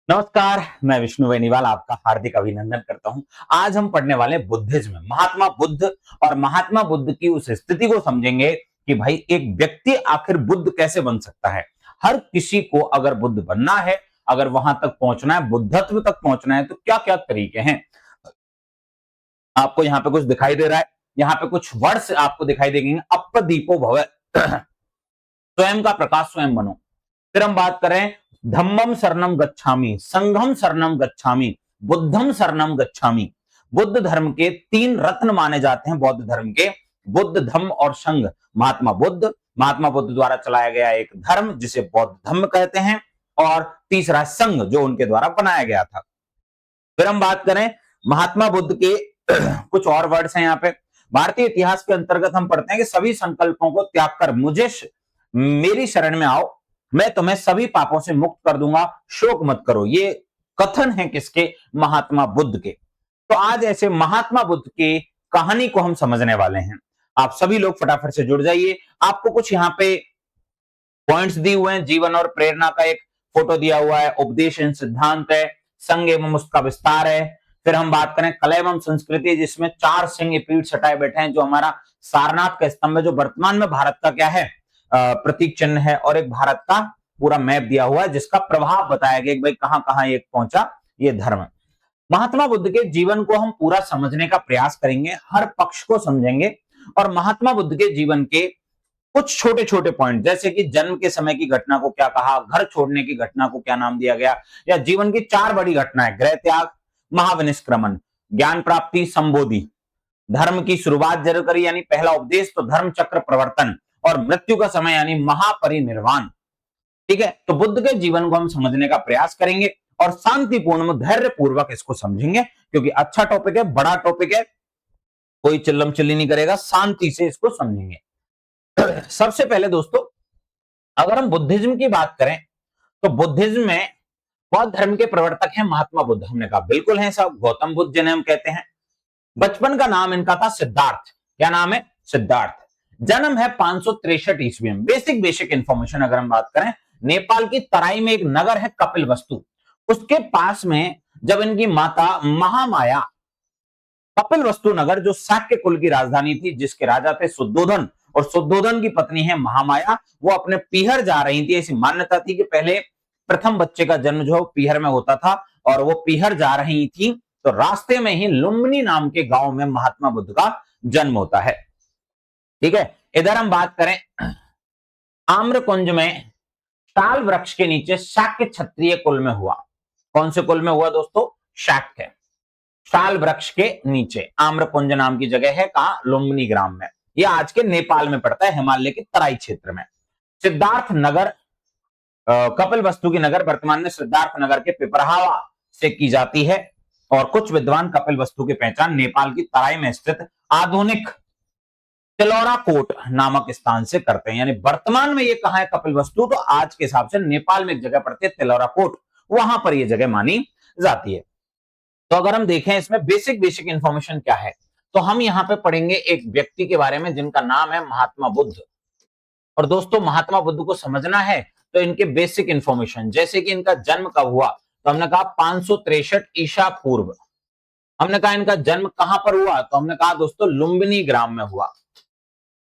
नमस्कार, मैं विष्णु बेनीवाल आपका हार्दिक अभिनंदन करता हूं। आज हम पढ़ने वाले हैं बुद्धिज्म, महात्मा बुद्ध। और महात्मा बुद्ध की उस स्थिति को समझेंगे कि भाई एक व्यक्ति आखिर बुद्ध कैसे बन सकता है। हर किसी को अगर बुद्ध बनना है, अगर वहां तक पहुंचना है, बुद्धत्व तक पहुंचना है, तो क्या-क्या तरीके हैं। आपको यहाँ पे कुछ दिखाई दे रहा है, यहाँ पे कुछ वर्ड्स आपको दिखाई देंगे। अप्पदीपो भव स्वयं का प्रकाश स्वयं बनो। फिर हम बात करें धम्मम शरणम गच्छामि, संघम शरणम गच्छामि, बुद्धम शरणम गच्छामि। बुद्ध धर्म के तीन रत्न माने जाते हैं बौद्ध धर्म के, बुद्ध धम्म और संघ। महात्मा बुद्ध द्वारा चलाया गया एक धर्म जिसे बौद्ध धम्म कहते हैं, और तीसरा संघ जो उनके द्वारा बनाया गया था। फिर हम बात करें महात्मा बुद्ध के कुछ और वर्ड्स हैं यहाँ पे। भारतीय इतिहास के अंतर्गत हम पढ़ते हैं कि सभी संकल्पों को त्याग कर मेरी शरण में आओ, मैं तुम्हें सभी पापों से मुक्त कर दूंगा, शोक मत करो। ये कथन है किसके? महात्मा बुद्ध के। तो आज ऐसे महात्मा बुद्ध की कहानी को हम समझने वाले हैं। आप सभी लोग फटाफट से जुड़ जाइए। आपको कुछ यहाँ पे पॉइंट्स दिए हुए हैं। जीवन और प्रेरणा का एक फोटो दिया हुआ है, उपदेश एवं सिद्धांत है, संघ एवं उसका विस्तार है। फिर हम बात करें कला एवं संस्कृति, जिसमें 4 सिंह पीठ सटाए बैठे हैं, जो हमारा सारनाथ का स्तंभ है, जो वर्तमान में भारत का क्या है, प्रतीक चिन्ह है। और एक भारत का पूरा मैप दिया हुआ है जिसका प्रभाव बताया गया कि भाई कहां कहां ये पहुंचा ये धर्म। महात्मा बुद्ध के जीवन को हम पूरा समझने का प्रयास करेंगे, हर पक्ष को समझेंगे। और महात्मा बुद्ध के जीवन के कुछ छोटे छोटे पॉइंट, जैसे कि जन्म के समय की घटना को क्या कहा, घर छोड़ने की घटना को क्या नाम दिया गया, या जीवन की 4 बड़ी घटनाएं, गृह त्याग, महाविनिष्क्रमण, ज्ञान प्राप्ति, संबोधि, धर्म की शुरुआत जरूर करी यानी पहला उपदेश, तो धर्म चक्र प्रवर्तन, और मृत्यु का समय यानी महापरिनिर्वाण। ठीक है, तो बुद्ध के जीवन को हम समझने का प्रयास करेंगे और शांतिपूर्ण धैर्य पूर्वक इसको समझेंगे, क्योंकि अच्छा टॉपिक है, बड़ा टॉपिक है, कोई चिल्लम चिल्ली नहीं करेगा, शांति से इसको समझेंगे। सबसे पहले दोस्तों, अगर हम बुद्धिज्म की बात करें तो बुद्धिज्म में बौद्ध धर्म के प्रवर्तक हैं महात्मा बुद्ध। हमने कहा बिल्कुल है साहब, गौतम बुद्ध जिन्हें हम कहते हैं। बचपन का नाम इनका था सिद्धार्थ। क्या नाम है? सिद्धार्थ। जन्म है 563 ईस्वी में। बेसिक इंफॉर्मेशन अगर हम बात करें, नेपाल की तराई में एक नगर है कपिलवस्तु, उसके पास में जब इनकी माता महामाया, कपिलवस्तु नगर जो शाक्य कुल की राजधानी थी, जिसके राजा थे शुद्धोधन, और शुद्धोधन की पत्नी है महामाया, वो अपने पीहर जा रही थी। ऐसी मान्यता थी कि पहले प्रथम बच्चे का जन्म जो पीहर में होता था, और वो पीहर जा रही थी तो रास्ते में ही लुम्बिनी नाम के गांव में महात्मा बुद्ध का जन्म होता है। ठीक है, इधर हम बात करें आम्रकुंज में ताल वृक्ष के नीचे शाक्य क्षत्रिय कुल में हुआ। कौन से कुल में हुआ दोस्तों? शाक्य। शाल वृक्ष के नीचे आम्रकुंज नाम की जगह है, कहा? लुम्बिनी ग्राम में। यह आज के नेपाल में पड़ता है, हिमालय के तराई क्षेत्र में। सिद्धार्थ नगर, कपिल वस्तु की नगर वर्तमान में सिद्धार्थ नगर के पिपरहावा से की जाती है। और कुछ विद्वान कपिल वस्तु की पहचान नेपाल की तराई में स्थित आधुनिक तिलौरा कोट नामक स्थान से करते हैं। यानी वर्तमान में ये कहां है कपिल वस्तु, तो आज के हिसाब से नेपाल में एक जगह पड़ती है तिलौरा कोट, वहां पर यह जगह मानी जाती है। तो अगर हम देखें इसमें बेसिक इंफॉर्मेशन क्या है, तो हम यहां पे पढ़ेंगे एक व्यक्ति के बारे में जिनका नाम है महात्मा बुद्ध। और दोस्तों, महात्मा बुद्ध को समझना है तो इनके बेसिक इंफॉर्मेशन, जैसे कि इनका जन्म कब हुआ, तो हमने कहा 563 ईसा पूर्व। हमने कहा इनका जन्म कहां पर हुआ, तो हमने कहा दोस्तों लुम्बिनी ग्राम में हुआ।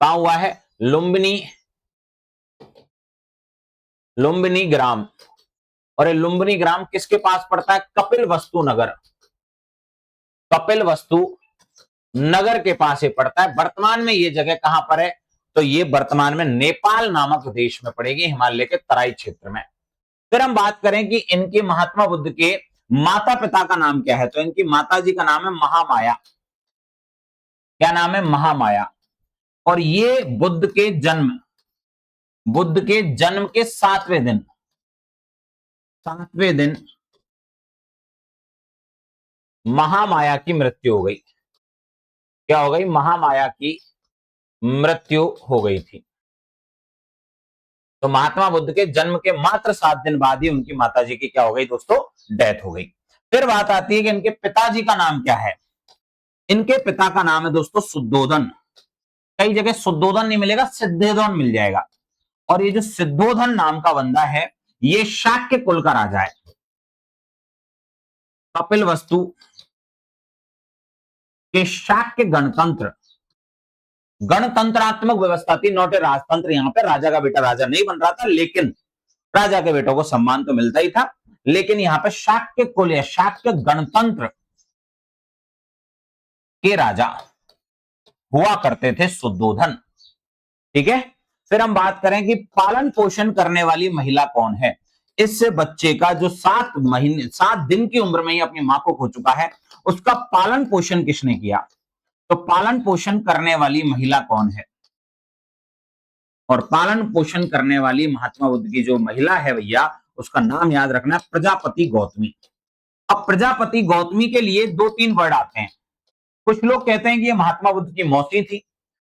कहां हुआ है? लुम्बिनी ग्राम। और ये लुम्बिनी ग्राम किसके पास पड़ता है? कपिल वस्तु नगर। कपिल वस्तु नगर के पास ये पड़ता है। वर्तमान में ये जगह कहां पर है, तो ये वर्तमान में नेपाल नामक देश में पड़ेगी, हिमालय के तराई क्षेत्र में। फिर हम बात करें कि इनके महात्मा बुद्ध के माता पिता का नाम क्या है, तो इनकी माता जी का नाम है महामाया। क्या नाम है? महामाया। और ये बुद्ध के जन्म के 7वें दिन महामाया की मृत्यु हो गई। क्या हो गई? महामाया की मृत्यु हो गई थी। तो महात्मा बुद्ध के जन्म के मात्र 7 दिन बाद ही उनकी माताजी की क्या हो गई दोस्तों? डेथ हो गई। फिर बात आती है कि इनके पिताजी का नाम क्या है। इनके पिता का नाम है दोस्तों शुद्धोधन। कई जगह शुद्धोधन नहीं मिलेगा, सिद्धोधन मिल जाएगा। और ये जो सिद्धोधन नाम का बंदा है, ये शाक्य कुल का राजा है। कपिलवस्तु के शाक्य गणतंत्रात्मक व्यवस्था थी, नॉट ए राजतंत्र। यहां पे राजा का बेटा राजा नहीं बन रहा था, लेकिन राजा के बेटों को सम्मान तो मिलता ही था। लेकिन यहां पे शाक्य कुल या शाक्य गणतंत्र के राजा हुआ करते थे शुद्धोधन। ठीक है, फिर हम बात करें कि पालन पोषण करने वाली महिला कौन है। इससे बच्चे का जो 7 दिन की उम्र में ही अपनी मां को खो चुका है, उसका पालन पोषण किसने किया? तो पालन पोषण करने वाली महिला कौन है? और पालन पोषण करने वाली महात्मा बुद्ध की जो महिला है भैया, उसका नाम याद रखना, प्रजापति गौतमी। अब प्रजापति गौतमी के लिए 2-3 वर्ड आते हैं। कुछ लोग कहते हैं कि ये महात्मा बुद्ध की मौसी थी,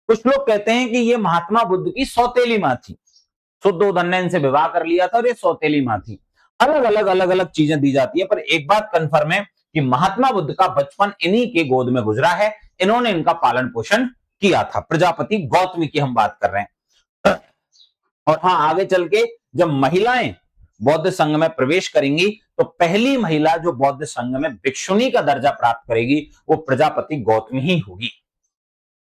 कुछ लोग कहते हैं कि ये महात्मा बुद्ध की सौतेली मां थी, शुद्धोधन ने इनसे विवाह कर लिया था और ये सौतेली मां थी। अलग अलग चीजें दी जाती है, पर एक बात कंफर्म है कि महात्मा बुद्ध का बचपन इन्हीं के गोद में गुजरा है, इन्होंने इनका पालन पोषण किया था। प्रजापति गौतमी की हम बात कर रहे हैं। और हाँ, आगे चल के जब महिलाएं बौद्ध संघ में प्रवेश करेंगी, तो पहली महिला जो बौद्ध संघ में भिक्षुणी का दर्जा प्राप्त करेगी, वो प्रजापति गौतमी ही होगी।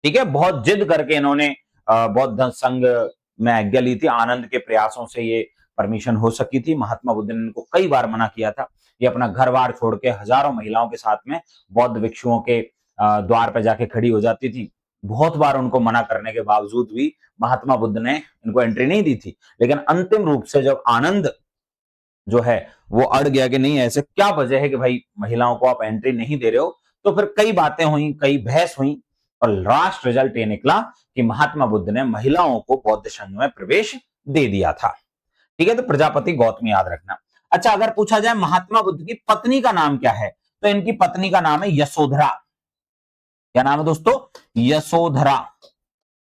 ठीक है, बहुत जिद करके इन्होंने बौद्ध संघ में आज्ञा ली थी, आनंद के प्रयासों से ये परमिशन हो सकी थी। महात्मा बुद्ध ने इनको कई बार मना किया था। ये अपना घर बार छोड़ के हजारों महिलाओं के साथ में बौद्ध भिक्षुओं के द्वार पर जाके खड़ी हो जाती थी। बहुत बार उनको मना करने के बावजूद भी महात्मा बुद्ध ने इनको एंट्री नहीं दी थी। लेकिन अंतिम रूप से जब आनंद जो है वो अड़ गया कि नहीं, ऐसे क्या वजह है कि भाई महिलाओं को आप एंट्री नहीं दे रहे हो, तो फिर कई बातें हुई, कई बहस हुई, और लास्ट रिजल्ट ये निकला कि महात्मा बुद्ध ने महिलाओं को बौद्ध संघ में प्रवेश दे दिया था। ठीक है, तो प्रजापति गौतमी याद रखना। अच्छा, अगर पूछा जाए महात्मा बुद्ध की पत्नी का नाम क्या है, तो इनकी पत्नी का नाम है यशोधरा। क्या नाम है दोस्तों? यशोधरा।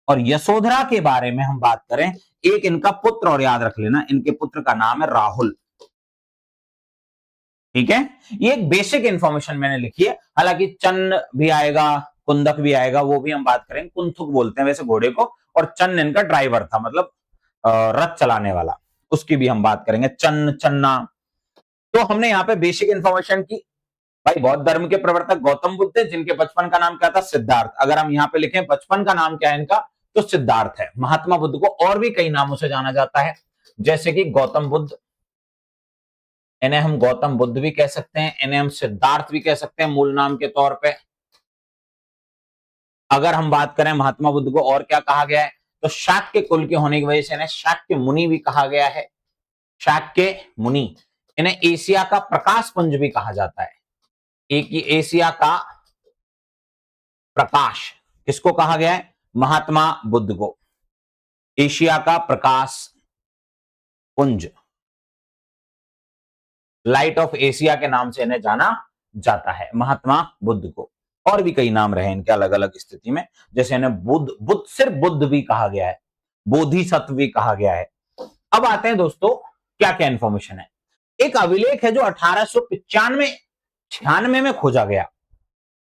और यशोधरा के बारे में हम बात करें, एक इनका पुत्र और याद रख लेना, इनके पुत्र का नाम है राहुल। ठीक है, ये एक बेसिक इंफॉर्मेशन मैंने लिखी है, हालांकि चन्न भी आएगा, कुंदक भी आएगा, वो भी हम बात करेंगे। कुंथुक बोलते हैं वैसे घोड़े को, और चन्न इनका ड्राइवर था, मतलब रथ चलाने वाला, उसकी भी हम बात करेंगे, चन्न, चन्ना। तो हमने यहाँ पे बेसिक इंफॉर्मेशन की। भाई, बौद्ध धर्म के प्रवर्तक गौतम बुद्ध थे, जिनके बचपन का नाम क्या था? सिद्धार्थ। अगर हम यहाँ पे लिखें बचपन का नाम क्या है इनका, तो सिद्धार्थ है। महात्मा बुद्ध को और भी कई नामों से जाना जाता है, जैसे कि गौतम बुद्ध, इन्हें हम गौतम बुद्ध भी कह सकते हैं, इन्हें हम सिद्धार्थ भी कह सकते हैं मूल नाम के तौर पे। अगर हम बात करें महात्मा बुद्ध को और क्या कहा गया है, तो शाक्य कुल के होने की वजह से इन्हें शाक्य मुनि भी कहा गया है। शाक्य मुनि। इन्हें एशिया का प्रकाश पुंज भी कहा जाता है। एक ही एशिया का प्रकाश किसको कहा गया है? महात्मा बुद्ध को। एशिया का प्रकाश पुंज, लाइट ऑफ एशिया के नाम से इन्हें जाना जाता है, महात्मा बुद्ध को। और भी कई नाम रहे इनके अलग अलग स्थिति में, जैसे इन्हें बुद्ध सिर्फ बुद्ध भी कहा गया है, बोधिसत्व भी कहा गया है। अब आते हैं दोस्तों, क्या क्या इंफॉर्मेशन है। एक अभिलेख है जो 1895-96 में खोजा गया।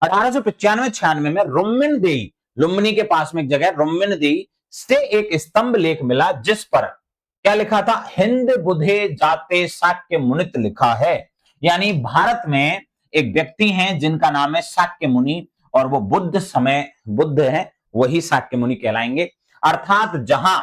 1895-96 में रुम्मिन देई, लुम्बिनी के पास में एक जगह रुम्मिन देई से एक स्तंभ लेख मिला, जिस पर क्या लिखा था? हिंद बुधे जाते शाक्य मुनित लिखा है। यानी भारत में एक व्यक्ति हैं जिनका नाम है शाक्य मुनि, और वो बुद्ध है, वही शाक्य मुनि कहलाएंगे। अर्थात जहां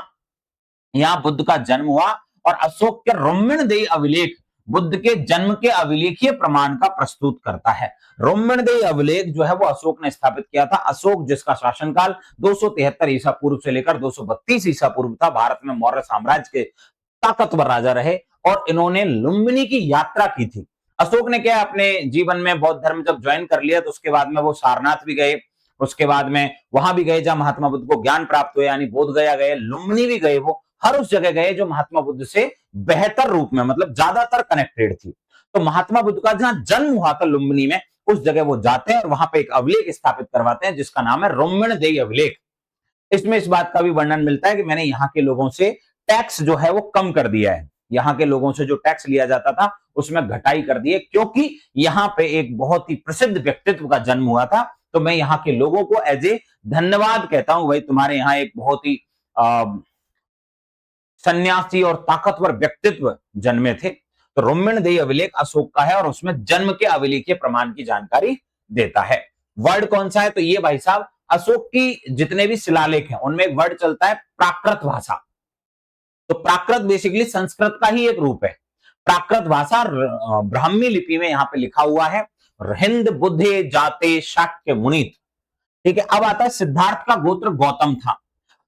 यहां बुद्ध का जन्म हुआ, और अशोक के रुम्मिन देई अभिलेख बुद्ध के जन्म के अभिलेखीय प्रमाण का प्रस्तुत करता है। रुम्मिन देई अभिलेख जो है वो अशोक ने स्थापित किया था। अशोक, जिसका शासनकाल 273 ईसा पूर्व से लेकर 232 ईसा पूर्व था, भारत में मौर्य साम्राज्य के ताकतवर राजा रहे, और इन्होंने लुम्बिनी की यात्रा की थी। अशोक ने क्या अपने जीवन में बौद्ध धर्म जब ज्वाइन कर लिया, तो उसके बाद में वो सारनाथ भी गए, उसके बाद में वहां भी गए जहां महात्मा बुद्ध को ज्ञान प्राप्त हुआ, यानी बोध गया गए, लुम्बिनी भी गए, वो हर उस जगह गए जो महात्मा बुद्ध से बेहतर रूप में, मतलब ज्यादातर कनेक्टेड थी। तो महात्मा बुद्ध का जहां जन्म हुआ था लुम्बिनी में, उस जगह वो जाते हैं और वहां पे एक अभिलेख स्थापित करवाते हैं, जिसका नाम है रुम्मिन देई अभिलेख। इसमें इस बात का भी वर्णन मिलता है कि मैंने यहाँ के लोगों से टैक्स जो है वो कम कर दिया है। यहाँ के लोगों से जो टैक्स लिया जाता था उसमें घटाई कर दी है, क्योंकि यहाँ पे एक बहुत ही प्रसिद्ध व्यक्तित्व का जन्म हुआ था। तो मैं यहाँ के लोगों को एज ए धन्यवाद कहता हूं, भाई तुम्हारे यहाँ एक बहुत ही सन्यासी और ताकतवर व्यक्तित्व जन्मे थे, तो रुम्मिणदेही अभिलेख अशोक का है और उसमें जन्म के अभिलेखीय प्रमाण की जानकारी देता है। वर्ड कौन सा है? तो ये भाई साहब अशोक की जितने भी शिलालेख हैं उनमें एक वर्ड चलता है प्राकृत भाषा। तो प्राकृत बेसिकली संस्कृत का ही एक रूप है। प्राकृत भाषा ब्राह्मी लिपि में यहां पे लिखा हुआ है, हिंद बुद्धे जाते शाक्य मुनित। ठीक है, अब आता है सिद्धार्थ का गोत्र गौतम था।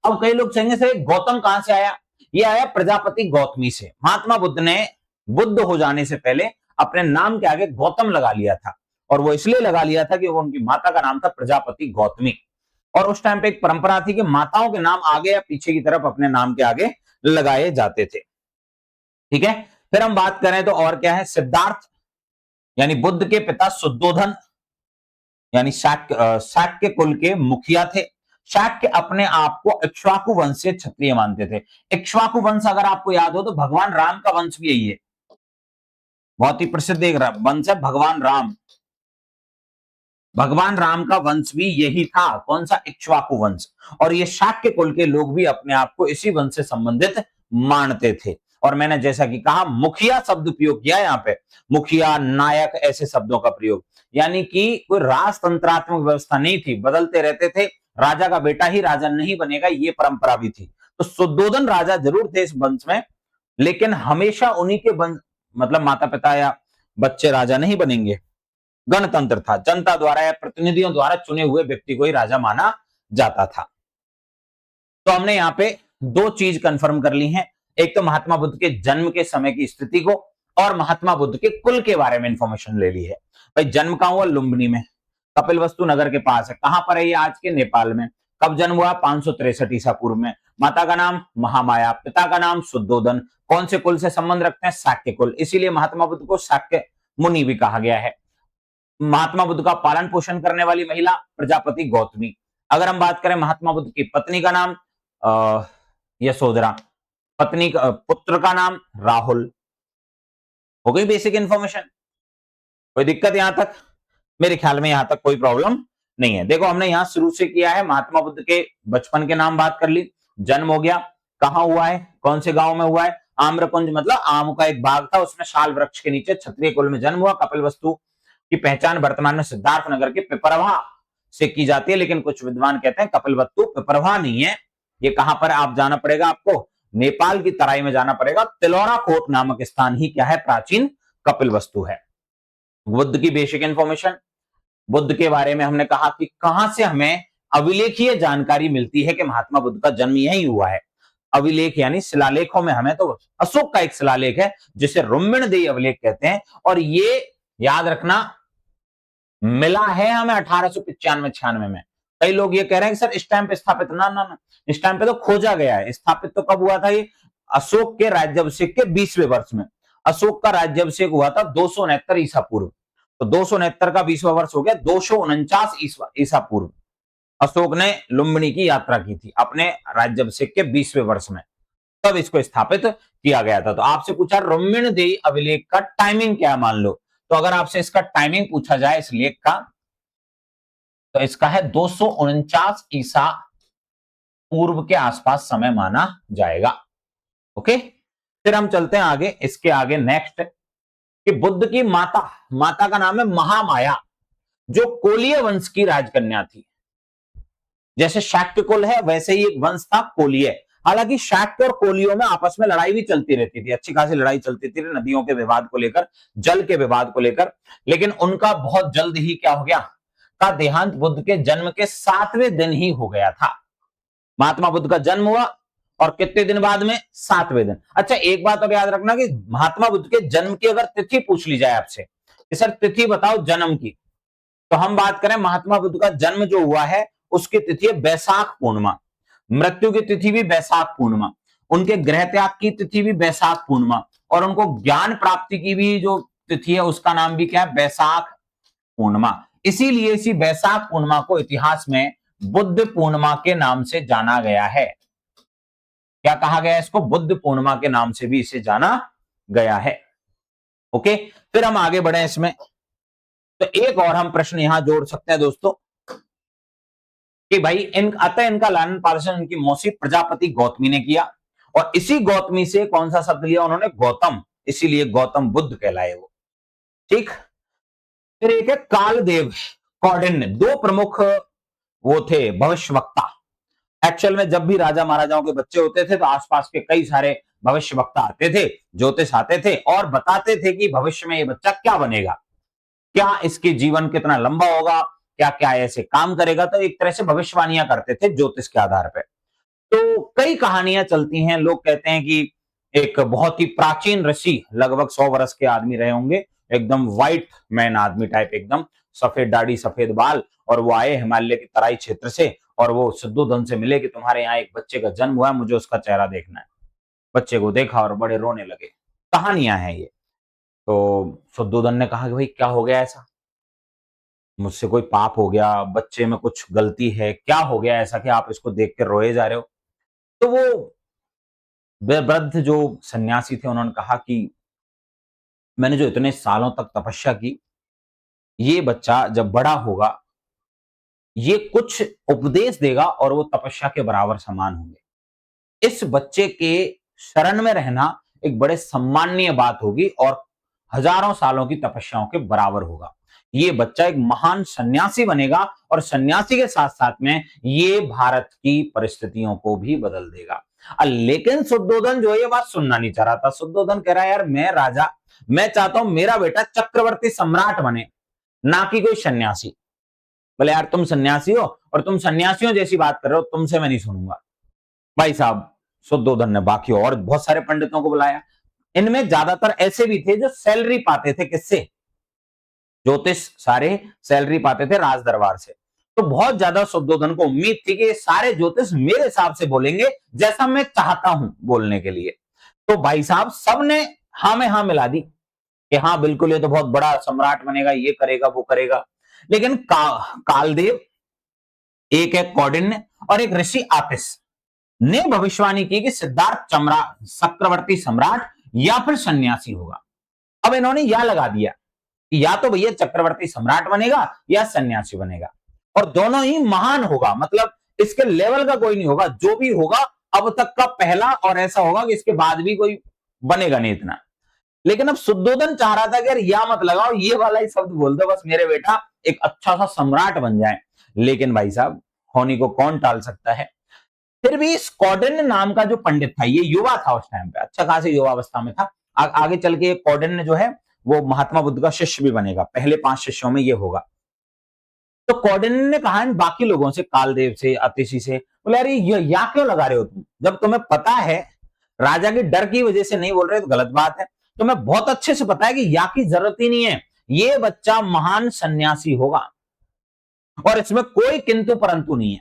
अब कई लोग कहेंगे सर गौतम कहां से आया? ये आया प्रजापति गौतमी से। महात्मा बुद्ध ने बुद्ध हो जाने से पहले अपने नाम के आगे गौतम लगा लिया था, और वो इसलिए लगा लिया था कि वो उनकी माता का नाम था प्रजापति गौतमी, और उस टाइम पे एक परंपरा थी कि माताओं के नाम आगे या पीछे की तरफ अपने नाम के आगे लगाए जाते थे। ठीक है, फिर हम बात करें तो और क्या है? सिद्धार्थ यानी बुद्ध के पिता शुद्धोधन यानी शाक्य कुल के मुखिया थे। शाक्य अपने आप को इक्ष्वाकु वंश से क्षत्रिय मानते थे। इक्ष्वाकु वंश अगर आपको याद हो तो भगवान राम का वंश भी यही है, बहुत ही प्रसिद्ध एक वंश है भगवान राम। भगवान राम का वंश भी यही था, कौन सा? इक्ष्वाकु वंश। और ये शाक्य कुल के लोग भी अपने आप को इसी वंश से संबंधित मानते थे। और मैंने जैसा कि कहा मुखिया शब्द उपयोग किया यहाँ पे, मुखिया, नायक, ऐसे शब्दों का प्रयोग, यानी कि कोई राजतंत्रात्मक व्यवस्था नहीं थी, बदलते रहते थे, राजा का बेटा ही राजा नहीं बनेगा, ये परंपरा भी थी। तो शुद्धोधन राजा जरूर थे इस वंश में, लेकिन हमेशा उन्हीं के वंश मतलब माता पिता या बच्चे राजा नहीं बनेंगे। गणतंत्र था, जनता द्वारा या प्रतिनिधियों द्वारा चुने हुए व्यक्ति को ही राजा माना जाता था। तो हमने यहाँ पे दो चीज कंफर्म कर ली हैं, एक तो महात्मा बुद्ध के जन्म के समय की स्थिति को, और महात्मा बुद्ध के कुल के बारे में इंफॉर्मेशन ले ली है। भाई जन्म कहां हुआ? लुम्बिनी में, कपिलवस्तु नगर के पास है। कहां पर है ये? आज के नेपाल में। कब जन्म हुआ? 563 ईसा पूर्व में। माता का नाम महामाया, पिता का नाम शुद्धोधन। कौन से कुल से संबंध रखते हैं? शाक्य कुल, इसीलिए महात्मा बुद्ध को शाक्य मुनि भी कहा गया है। महात्मा बुद्ध का पालन पोषण करने वाली महिला प्रजापति गौतमी। अगर हम बात करें महात्मा बुद्ध की पत्नी का नाम यशोधरा, पत्नी का पुत्र का नाम राहुल। हो गई बेसिक इंफॉर्मेशन? कोई दिक्कत यहां तक? मेरे ख्याल में यहां तक कोई प्रॉब्लम नहीं है। देखो हमने यहां शुरू से किया है, महात्मा बुद्ध के बचपन के नाम बात कर ली, जन्म हो गया, कहां हुआ है, कौन से गांव में हुआ है? आम्रकुंज मतलब आम का एक बाग था, उसमें शाल वृक्ष के नीचे क्षत्रिय कुल में जन्म हुआ। कपिलवस्तु की पहचान वर्तमान में सिद्धार्थ नगर के पिपरवा से की जाती है, लेकिन कुछ विद्वान कहते हैं कपिलवस्तु पिपरवा नहीं है, ये कहां पर? आप जाना पड़ेगा, आपको नेपाल की तराई में जाना पड़ेगा। तिलौरा कोट नामक स्थान ही क्या है? प्राचीन कपिलवस्तु है। बुद्ध की बेसिक इंफॉर्मेशन, बुद्ध के बारे में हमने कहा कि कहां से हमें अभिलेखीय जानकारी मिलती है कि महात्मा बुद्ध का जन्म यही हुआ है। अभिलेख यानी शिलालेखों में हमें तो अशोक का एक शिलालेख है जिसे रुम्मिणदेही अभिलेख कहते हैं, और ये याद रखना मिला है हमें 1895-96 में। कई लोग ये कह रहे हैं कि सर इस टाइम पे स्थापित, ना ना ना, इस टाइम पे तो खोजा गया है। स्थापित तो कब हुआ था? ये अशोक के राज्याभिषेक के 20वें वर्ष में। अशोक का राज्याभिषेक हुआ था 269 ईसा पूर्व, तो 269 का 20वां वर्ष हो गया 249 ईसा पूर्व। अशोक ने लुम्बिनी की यात्रा की थी अपने राज्याभिषेक के 20वें वर्ष में, तब इसको स्थापित किया गया था। तो आपसे पूछा रुम्मिणदेही अभिलेख का टाइमिंग क्या है, मान लो, तो अगर आपसे इसका टाइमिंग पूछा जाए इस लेख का, तो इसका है 249 ईसा पूर्व के आसपास समय माना जाएगा। ओके, फिर हम चलते हैं आगे, इसके आगे नेक्स्ट कि बुद्ध की माता का नाम है महामाया, जो कोलीय वंश की राजकन्या थी। जैसे शाक्य कुल है वैसे ही एक वंश था कोलीय। हालांकि शाक्य और कोलियों में आपस में लड़ाई भी चलती रहती थी, अच्छी खासी लड़ाई चलती थी नदियों के विवाद को लेकर, जल के विवाद को लेकर, लेकिन उनका बहुत जल्द ही क्या हो गया? का देहांत बुद्ध के जन्म के 7वें दिन ही हो गया था। महात्मा बुद्ध का जन्म हुआ और कितने दिन बाद में? 7वें दिन। अच्छा एक बात और याद रखना कि महात्मा बुद्ध के जन्म की अगर तिथि पूछ ली जाए आपसे कि सर तिथि बताओ जन्म की, तो हम बात करें महात्मा बुद्ध का जन्म जो हुआ है उसकी तिथि है बैसाख पूर्णिमा, मृत्यु की तिथि भी बैसाख पूर्णिमा, उनके गृह त्याग की तिथि भी बैसाख पूर्णिमा, और उनको ज्ञान प्राप्ति की भी जो तिथि है उसका नाम भी क्या है? बैसाख पूर्णिमा। इसीलिए इसी बैसाख पूर्णिमा को इतिहास में बुद्ध पूर्णिमा के नाम से जाना गया है। क्या कहा गया? इसको बुद्ध पूर्णिमा के नाम से भी इसे जाना गया है। ओके, फिर हम आगे बढ़े इसमें, तो एक और हम प्रश्न यहां जोड़ सकते हैं दोस्तों कि भाई अतः इनका लालन पालन इनकी मौसी प्रजापति गौतमी ने किया, और इसी गौतमी से कौन सा शब्द लिया उन्होंने? गौतम। इसीलिए गौतम बुद्ध कहलाए वो। ठीक। फिर एक है कालदेव, कौंडिन्य, दो प्रमुख वो थे भविष्यवक्ता। एक्चुअल में जब भी राजा महाराजाओं के बच्चे होते थे तो आसपास के कई सारे भविष्यवक्ता आते थे, ज्योतिष आते थे और बताते थे कि भविष्य में ये बच्चा क्या बनेगा, क्या इसके जीवन कितना लंबा होगा, क्या क्या ऐसे काम करेगा। तो एक तरह से भविष्यवाणियां करते थे ज्योतिष के आधार पर। तो कई कहानियां चलती हैं। लोग कहते हैं कि एक बहुत ही प्राचीन ऋषि, लगभग 100 वर्ष के आदमी रहे होंगे, एकदम व्हाइट मैन आदमी टाइप, एकदम सफेद दाढ़ी सफेद बाल, और वो आए हिमालय के तराई क्षेत्र से और वो शुद्धोधन से मिले कि तुम्हारे यहाँ एक बच्चे का जन्म हुआ है, मुझे उसका चेहरा देखना है। बच्चे को देखा और बड़े रोने लगे। कहानियां हैं ये। तो शुद्धोधन ने कहा कि भाई क्या हो गया ऐसा, मुझसे कोई पाप हो गया, बच्चे में कुछ गलती है, क्या हो गया ऐसा कि आप इसको देख के रोए जा रहे हो। तो वो वृद्ध जो सन्यासी थे उन्होंने कहा कि मैंने जो इतने सालों तक तपस्या की, ये बच्चा जब बड़ा होगा, ये कुछ उपदेश देगा और वो तपस्या के बराबर समान होंगे। इस बच्चे के शरण में रहना एक बड़े सम्माननीय बात होगी और हजारों सालों की तपस्याओं के बराबर होगा। ये बच्चा एक महान सन्यासी बनेगा और सन्यासी के साथ साथ में ये भारत की परिस्थितियों को भी बदल देगा। लेकिन शुद्धोधन जो है ये बात सुनना नहीं चाह रहा था। शुद्धोधन कह रहा है यार मैं राजा, मैं चाहता हूं मेरा बेटा चक्रवर्ती सम्राट बने, ना कि कोई सन्यासी। बोले यार तुम सन्यासी हो और तुम सन्यासियों जैसी बात कर रहे हो, तुमसे मैं नहीं सुनूंगा। भाई साहब शुद्धोधन ने बाकी और बहुत सारे पंडितों को बुलाया। इनमें ज्यादातर ऐसे भी थे जो सैलरी पाते थे किससे, ज्योतिष सारे सैलरी पाते थे राज दरबार से। तो बहुत ज्यादा शुद्धोधन को उम्मीद थी कि ये सारे ज्योतिष मेरे हिसाब से बोलेंगे जैसा मैं चाहता हूं बोलने के लिए। तो भाई साहब सबने हाँ में हाँ मिला दी कि हाँ बिल्कुल ये तो बहुत बड़ा सम्राट बनेगा, ये करेगा वो करेगा। लेकिन कालदेव, एक है कौंडिन्य और एक ऋषि आतिश ने भविष्यवाणी की कि सिद्धार्थ चक्रवर्ती सम्राट या फिर सन्यासी होगा। अब इन्होंने या लगा दिया कि या तो भैया चक्रवर्ती सम्राट बनेगा या सन्यासी बनेगा, और दोनों ही महान होगा, मतलब इसके लेवल का कोई नहीं होगा। जो भी होगा अब तक का पहला, और ऐसा होगा कि इसके बाद भी कोई बनेगा नहीं इतना। लेकिन अब शुद्धोधन चाह रहा था कि यार या मत लगाओ, ये वाला ही शब्द बोल दो, बस मेरे बेटा एक अच्छा सा सम्राट बन जाए। लेकिन भाई साहब होनी को कौन टाल सकता है। फिर भी कौंडिन्य नाम का जो पंडित था, ये युवा था उस टाइम पे, अच्छा खासी युवावस्था में था। आगे चल के कौंडिन्य जो है वो महात्मा बुद्ध का शिष्य भी बनेगा, पहले 5 शिष्यों में ये होगा। तो कौंडिन्य ने कहा इन बाकी लोगों से, कालदेव से, अतिशी से, बोले अरे या क्यों लगा रहे हो तुम, जब तुम्हें पता है राजा के डर की वजह से नहीं बोल रहे तो गलत बात है। तुम्हें बहुत अच्छे से पता है कि या की जरूरत ही नहीं है, ये बच्चा महान सन्यासी होगा और इसमें कोई किंतु परंतु नहीं है।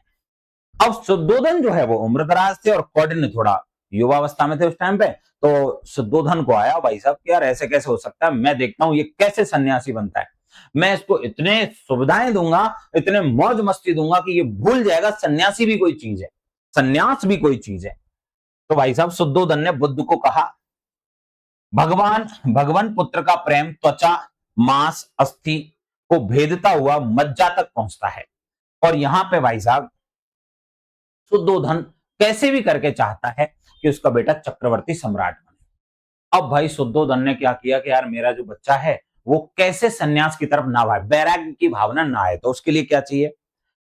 अब शुद्धोधन जो है वो उम्रदराज थे और कौंडिन्य थोड़ा युवावस्था में थे उस टाइम पे। तो शुद्धोधन को आया भाई साहब कि यार ऐसे कैसे हो सकता है, मैं देखता हूं ये कैसे सन्यासी बनता है, मैं इसको इतने सुविधाएं दूंगा, इतने मौज मस्ती दूंगा कि ये भूल जाएगा सन्यासी भी कोई चीज है, सन्यास भी कोई चीज है। तो भाई साहब शुद्धोधन ने बुद्ध को कहा भगवान पुत्र का प्रेम त्वचा मांस अस्थि को भेदता हुआ मज्जा तक पहुंचता है। और यहां पे भाई साहब शुद्धोधन कैसे भी करके चाहता है कि उसका बेटा चक्रवर्ती सम्राट बने। अब भाई शुद्धोधन ने क्या किया कि यार मेरा जो बच्चा है वो कैसे सन्यास की तरफ ना भागे, वैराग्य की भावना ना आए, तो उसके लिए क्या चाहिए।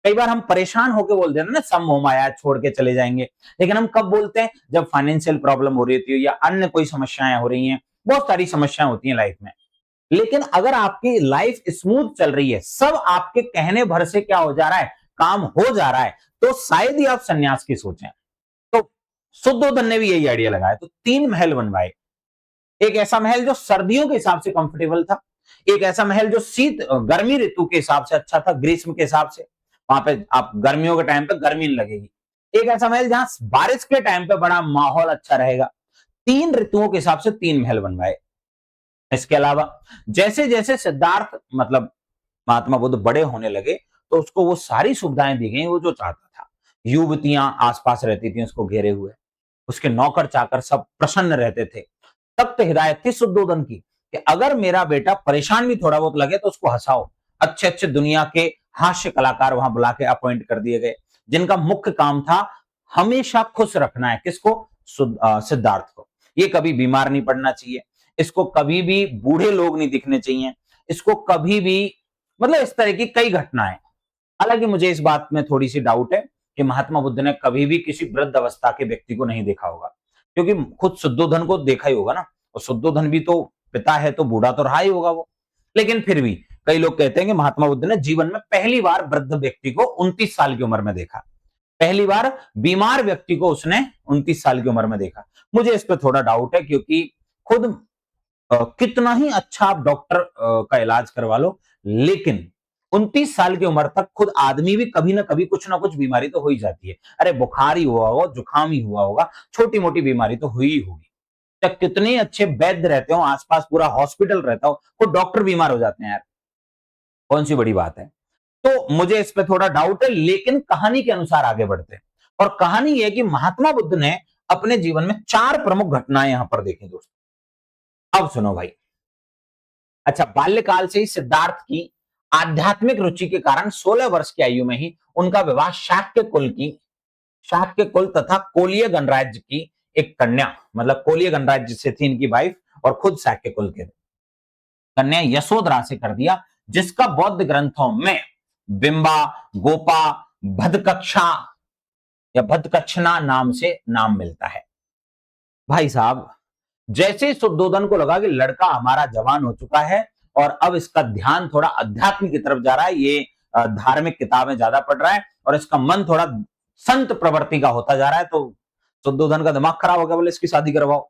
कई बार हम परेशान होकर बोलते हैं ना सम हो माया छोड़ के चले जाएंगे, लेकिन हम कब बोलते हैं जब फाइनेंशियल प्रॉब्लम हो रही होती है या अन्य कोई समस्याएं हो रही हैं। बहुत सारी समस्याएं होती हैं लाइफ में, लेकिन अगर आपकी लाइफ स्मूथ चल रही है, सब आपके कहने भर से क्या हो जा रहा है, काम हो जा रहा है, तो शायद ही आप सन्यास की सोचें। तो शुद्धोधन ने भी यही आइडिया लगाया, तो 3 महल बनवाए। एक ऐसा महल जो सर्दियों के हिसाब से कंफर्टेबल था, एक ऐसा महल जो शीत गर्मी ऋतु के हिसाब से अच्छा था, ग्रीष्म के हिसाब से वहां पे आप गर्मियों के टाइम पे गर्मी नहीं लगेगी, एक ऐसा महल जहां बारिश के टाइम पे बड़ा माहौल अच्छा रहेगा। 3 ऋतुओं के हिसाब से 3 महल बनवाए। इसके अलावा जैसे जैसे सिद्धार्थ मतलब महात्मा बुद्ध बड़े होने लगे तो उसको वो सारी सुविधाएं दी गई वो जो चाहता था। युवतियां आसपास रहती थी उसको घेरे हुए, उसके नौकर चाकर सब प्रसन्न रहते थे। तब तो हिदायत थी शुद्धोधन की कि अगर मेरा बेटा परेशान भी थोड़ा बहुत लगे तो उसको हंसाओ। अच्छे अच्छे दुनिया के हास्य कलाकार वहां बुला के अपॉइंट कर दिए गए, जिनका मुख्य काम था हमेशा खुश रखना है किसको, सिद्धार्थ को। ये कभी बीमार नहीं पड़ना चाहिए, इसको कभी भी बूढ़े लोग नहीं दिखने चाहिए, इसको कभी भी मतलब इस तरह की कई घटनाएं। हालांकि मुझे इस बात में थोड़ी सी डाउट है कि महात्मा बुद्ध ने कभी भी किसी वृद्ध अवस्था के व्यक्ति को नहीं देखा होगा, क्योंकि खुद शुद्धोधन को देखा ही होगा ना, और शुद्धोधन भी तो पिता है तो बूढ़ा तो रहा ही होगा वो। लेकिन फिर भी कई लोग कहते हैं कि महात्मा बुद्ध ने जीवन में पहली बार वृद्ध व्यक्ति को 29 साल की उम्र में देखा, पहली बार बीमार व्यक्ति को उसने 29 साल की उम्र में देखा। मुझे इस पर थोड़ा डाउट है, क्योंकि खुद कितना ही अच्छा आप डॉक्टर का इलाज करवा लो, लेकिन 29 साल की उम्र तक खुद आदमी भी कभी ना कभी कुछ ना कुछ बीमारी तो हो ही जाती है। अरे बुखार ही हुआ होगा, जुकाम ही हुआ होगा, छोटी मोटी बीमारी तो हुई ही होगी। चाहे कितने अच्छे वैद्य रहते हो, आसपास पूरा हॉस्पिटल रहता हो, खुद डॉक्टर बीमार हो जाते हैं यार, कौन सी बड़ी बात है। तो मुझे इस पे थोड़ा डाउट है, लेकिन कहानी के अनुसार आगे बढ़ते हैं। और कहानी यह कि महात्मा बुद्ध ने अपने जीवन में 4 प्रमुख घटनाएं यहां पर देखी दोस्तों। अब सुनो भाई। अच्छा, बाल्यकाल से ही सिद्धार्थ की आध्यात्मिक रुचि के कारण 16 वर्ष की आयु में ही उनका विवाह शाक्य कुल तथा कोलीय गणराज्य की एक कन्या, मतलब कोलीय गणराज्य से थी इनकी वाइफ, और खुद शाक्य कुल के कन्या यशोधरा से कर दिया, जिसका बौद्ध ग्रंथों में बिंबा, गोपा, भदकक्षा या भदकक्षना नाम से नाम मिलता है। भाई साहब, जैसे ही शुद्धोधन को लगा कि लड़का हमारा जवान हो चुका है और अब इसका ध्यान थोड़ा अध्यात्म की तरफ जा रहा है, ये धार्मिक किताबें ज्यादा पढ़ रहा है और इसका मन थोड़ा संत प्रवृत्ति का होता जा रहा है, तो शुद्धोधन का दिमाग खराब हो गया, बोले इसकी शादी करवाओ।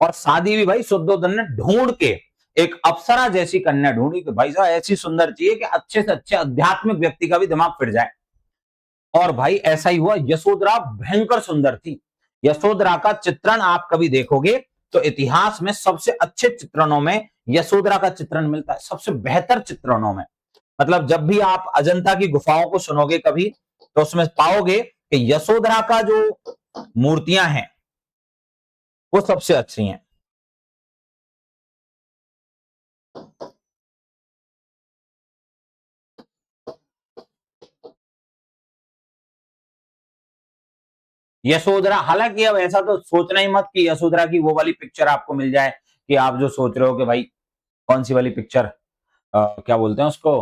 और शादी भी भाई शुद्धोधन ने ढूंढ के एक अप्सरा जैसी कन्या ढूंढी कि भाई साहब ऐसी सुंदर चाहिए कि अच्छे से अच्छे आध्यात्मिक व्यक्ति का भी दिमाग फिर जाए। और भाई ऐसा ही हुआ, यशोधरा भयंकर सुंदर थी। यशोधरा का चित्रण आप कभी देखोगे तो इतिहास में सबसे अच्छे चित्रणों में यशोधरा का चित्रण मिलता है, सबसे बेहतर चित्रणों में। मतलब जब भी आप अजंता की गुफाओं को सुनोगे कभी, तो उसमें पाओगे कि यशोधरा का जो मूर्तियां हैं वो सबसे अच्छी हैं। यशोधरा, हालांकि अब ऐसा तो सोचना ही मत कि यशोधरा की वो वाली पिक्चर आपको मिल जाए, कि आप जो सोच रहे हो कि भाई कौन सी वाली पिक्चर, क्या बोलते हैं उसको,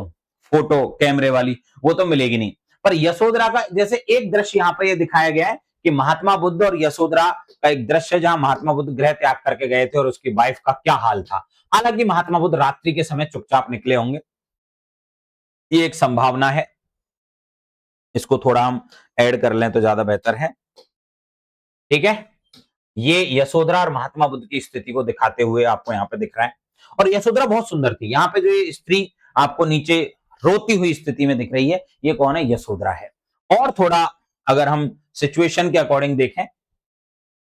फोटो कैमरे वाली, वो तो मिलेगी नहीं। पर यशोधरा का जैसे एक दृश्य यहाँ पर ये दिखाया गया है कि महात्मा बुद्ध और यशोधरा का एक दृश्य, जहां महात्मा बुद्ध गृह त्याग करके गए थे और उसकी वाइफ का क्या हाल था। हालांकि महात्मा बुद्ध रात्रि के समय चुपचाप निकले होंगे, ये एक संभावना है, इसको थोड़ा हम ऐड कर लें तो ज्यादा बेहतर है। ठीक है, ये यशोधरा और महात्मा बुद्ध की स्थिति को दिखाते हुए आपको यहाँ पे दिख रहा है। और यशोधरा बहुत सुंदर थी। यहाँ पे जो ये स्त्री आपको नीचे रोती हुई स्थिति में दिख रही है, ये कौन है? यशोधरा है। और थोड़ा अगर हम सिचुएशन के अकॉर्डिंग देखें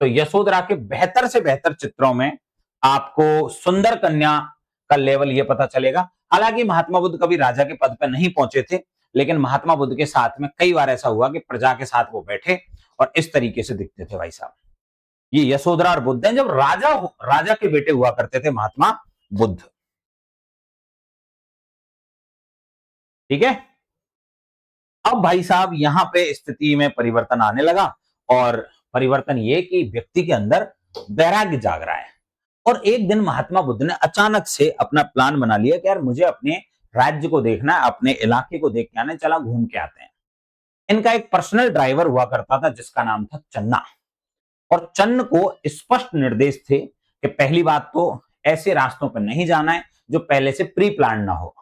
तो यशोधरा के बेहतर से बेहतर चित्रों में आपको सुंदर कन्या का लेवल ये पता चलेगा। हालांकि महात्मा बुद्ध कभी राजा के पद पर नहीं पहुंचे थे, लेकिन महात्मा बुद्ध के साथ में कई बार ऐसा हुआ कि प्रजा के साथ वो बैठे और इस तरीके से दिखते थे भाई साहब। ये यशोधरा और बुद्ध हैं, जब राजा के बेटे हुआ करते थे महात्मा बुद्ध। ठीक है, अब भाई साहब यहां पे स्थिति में परिवर्तन आने लगा, और परिवर्तन ये कि व्यक्ति के अंदर वैराग्य जाग रहा है। और एक दिन महात्मा बुद्ध ने अचानक से अपना प्लान बना लिया कि यार मुझे अपने राज्य को देखना है, अपने इलाके को देख के आना है, चला घूम के आते हैं। इनका एक पर्सनल ड्राइवर हुआ करता था जिसका नाम था चन्ना। और चन्न को स्पष्ट निर्देश थे कि पहली बात तो ऐसे रास्तों पर नहीं जाना है जो पहले से प्री प्लान ना हो,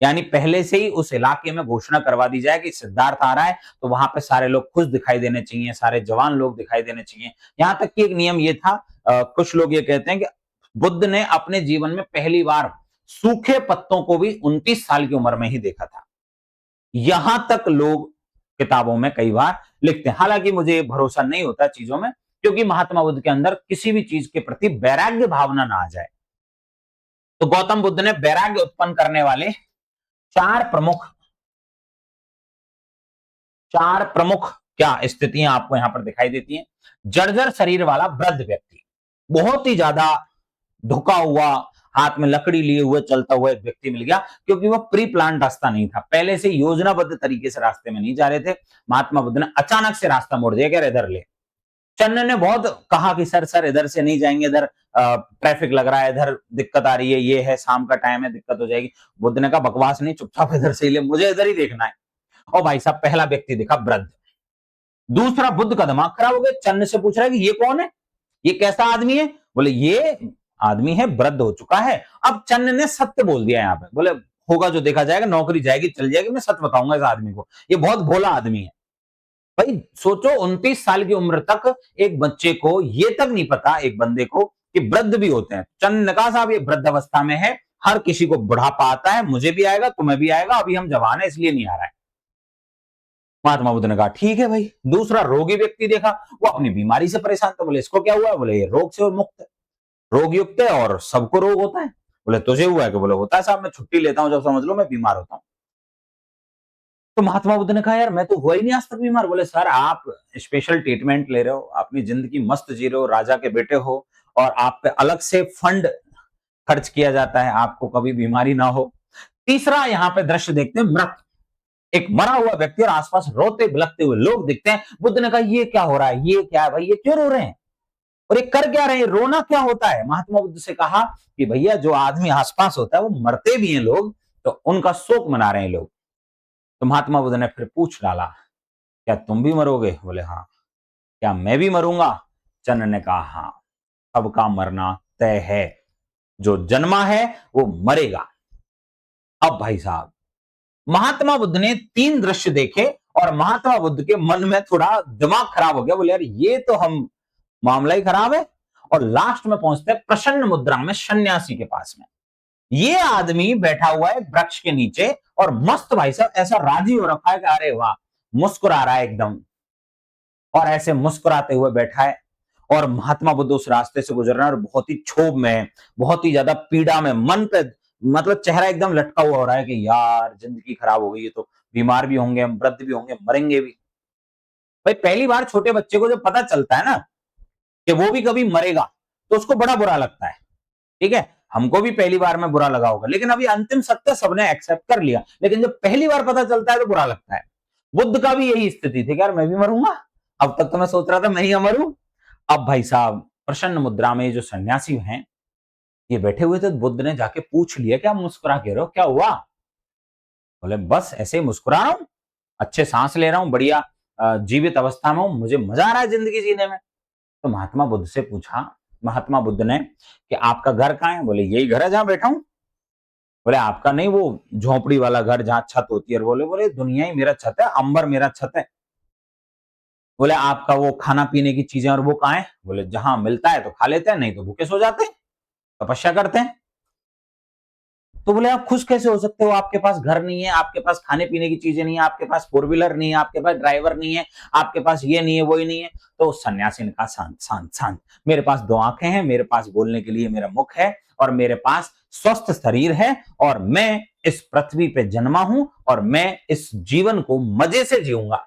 यानी पहले से ही उस इलाके में घोषणा करवा दी जाए कि सिद्धार्थ आ रहा है, तो वहां पे सारे लोग खुश दिखाई देने चाहिए, सारे जवान लोग दिखाई देने चाहिए। यहां तक कि एक नियम ये था, कुछ लोग ये कहते हैं कि बुद्ध ने अपने जीवन में पहली बार सूखे पत्तों को भी 29 साल की उम्र में ही देखा था। यहां तक लोग किताबों में कई बार लिखते हैं। हालांकि मुझे भरोसा नहीं होता चीजों में, क्योंकि महात्मा बुद्ध के अंदर किसी भी चीज के प्रति वैराग्य भावना ना आ जाए। तो गौतम बुद्ध ने वैराग्य उत्पन्न करने वाले चार प्रमुख चार प्रमुख क्या स्थितियां आपको यहां पर दिखाई देती हैं। जर्जर शरीर वाला वृद्ध व्यक्ति, बहुत ही ज्यादा धुका हुआ, हाथ में लकड़ी लिए हुए चलता हुआ एक व्यक्ति मिल गया, क्योंकि वह प्री प्लान रास्ता नहीं था, पहले से योजनाबद्ध तरीके से रास्ते में नहीं जा रहे थे। महात्मा बुद्ध ने अचानक से रास्ता मोड़ दिया कि इधर ले। चन्न ने बहुत कहा कि सर सर इधर से नहीं जाएंगे, इधर ट्रैफिक लग रहा है, इधर दिक्कत आ रही है, ये है शाम का टाइम है, दिक्कत हो जाएगी। बुद्ध ने कहा बकवास नहीं, चुपचाप इधर से ही ले, मुझे इधर ही देखना है। और भाई साहब पहला व्यक्ति दिखा वृद्ध। दूसरा बुद्ध का दिमाग खराब हो गया, चन्न से पूछ रहा है कि ये कौन है, ये कैसा आदमी है? बोले ये आदमी है, वृद्ध हो चुका है। अब चन्न ने सत्य बोल दिया यहाँ पे, बोले होगा जो देखा जाएगा, नौकरी जाएगी चल जाएगी, मैं सच बताऊंगा इस आदमी को, ये बहुत भोला आदमी है। भाई सोचो 29 साल की उम्र तक एक बच्चे को ये तक नहीं पता, एक बंदे को, कि वृद्ध भी होते हैं। चन्न ने कहा साहब ये वृद्ध अवस्था में है, हर किसी को बुढ़ापा आता है, मुझे भी आएगा, तुम्हें भी आएगा, अभी हम जवान है इसलिए नहीं आ रहा है। महात्मा बुद्ध ने कहा ठीक है भाई। दूसरा रोगी व्यक्ति देखा, वो अपनी बीमारी से परेशान था। बोले इसको क्या हुआ? बोले ये रोग से मुक्त है, रोग युक्त है और सबको रोग होता है। बोले तुझे हुआ है? कि बोले होता है साहब, मैं छुट्टी लेता हूं जब समझ लो मैं बीमार होता हूं। तो महात्मा बुद्ध ने कहा यार मैं तो हुआ ही नहीं आज तक बीमार। बोले सर आप स्पेशल ट्रीटमेंट ले रहे हो, अपनी जिंदगी मस्त जी रहे हो, राजा के बेटे हो, और आप पे अलग से फंड खर्च किया जाता है, आपको कभी बीमारी ना हो। तीसरा यहाँ पे दृश्य देखते हैं, मृत एक मरा हुआ व्यक्ति और आसपास रोते बिलखते हुए लोग दिखते हैं। बुद्ध ने कहा ये क्या हो रहा है, ये क्या है भाई, ये क्यों रो रहे हैं और ये कर क्या रहे हैं, रोना क्या होता है? महात्मा बुद्ध से कहा कि भैया जो आदमी आसपास होता है वो मरते भी हैं लोग, तो उनका शोक मना रहे हैं लोग। तो महात्मा बुद्ध ने फिर पूछ डाला क्या तुम भी मरोगे? बोले हाँ। क्या मैं भी मरूंगा? चन्न ने कहा हाँ, सबका मरना तय है, जो जन्मा है वो मरेगा। अब भाई साहब महात्मा बुद्ध ने 3 दृश्य देखे और महात्मा बुद्ध के मन में थोड़ा दिमाग खराब हो गया। बोले यार ये तो हम मामला ही खराब है। और लास्ट में पहुंचते हैं प्रसन्न मुद्रा में सन्यासी के पास में। ये आदमी बैठा हुआ है वृक्ष के नीचे और मस्त भाई साहब ऐसा राजी हो रखा है कि अरे वाह, मुस्कुरा रहा है एकदम, और ऐसे मुस्कुराते हुए बैठा है। और महात्मा बुद्ध उस रास्ते से गुजर रहे हैं और बहुत ही क्षोभ में है, बहुत ही ज्यादा पीड़ा में, मन पे मतलब चेहरा एकदम लटका हुआ हो रहा है कि यार जिंदगी खराब हो गई है, तो बीमार भी होंगे हम, वृद्ध भी होंगे, मरेंगे भी। भाई पहली बार छोटे बच्चे को जब पता चलता है ना कि वो भी कभी मरेगा, तो उसको बड़ा बुरा लगता है। ठीक है, हमको भी पहली बार में बुरा लगा होगा, लेकिन अभी अंतिम सत्य सबने एक्सेप्ट कर लिया, लेकिन जब पहली बार पता चलता है तो बुरा लगता है। बुद्ध का भी यही स्थिति थी, यार मैं भी मरूंगा, अब तक तो मैं सोच रहा था मैं ही मरूं। अब भाई साहब प्रसन्न मुद्रा में जो सन्यासी हैं ये बैठे हुए थे, बुद्ध ने जाके पूछ लिया क्या मुस्कुरा के रहे हो, क्या हुआ? बोले बस ऐसे ही मुस्कुरा रहा हूं, अच्छे सांस ले रहा हूं, बढ़िया जीवित अवस्था में हूं, मुझे मजा आ रहा है जिंदगी जीने में। तो महात्मा बुद्ध से पूछा महात्मा बुद्ध ने कि आपका घर कहाँ है? बोले यही घर है जहां बैठा हूं। बोले आपका नहीं, वो झोपड़ी वाला घर जहां छत होती है? बोले बोले दुनिया ही मेरा छत है, अंबर मेरा छत है। बोले आपका वो खाना पीने की चीजें और वो कहाँ है? बोले जहां मिलता है तो खा लेते हैं, नहीं तो भूखे सो जाते हैं, तपस्या करते हैं। तो बोले आप खुश कैसे हो सकते हो, आपके पास घर नहीं है, आपके पास खाने पीने की चीजें नहीं है, आपके पास 4 व्हीलर नहीं है, आपके पास ड्राइवर नहीं है, आपके पास ये नहीं है वो ही नहीं है। तो सन्यासी ने कहा शांत शांत शांत, मेरे पास 2 आंखें हैं, मेरे पास बोलने के लिए मेरा मुख है, और मेरे पास स्वस्थ शरीर है, और मैं इस पृथ्वी पे जन्मा हूं और मैं इस जीवन को मजे से जीऊंगा।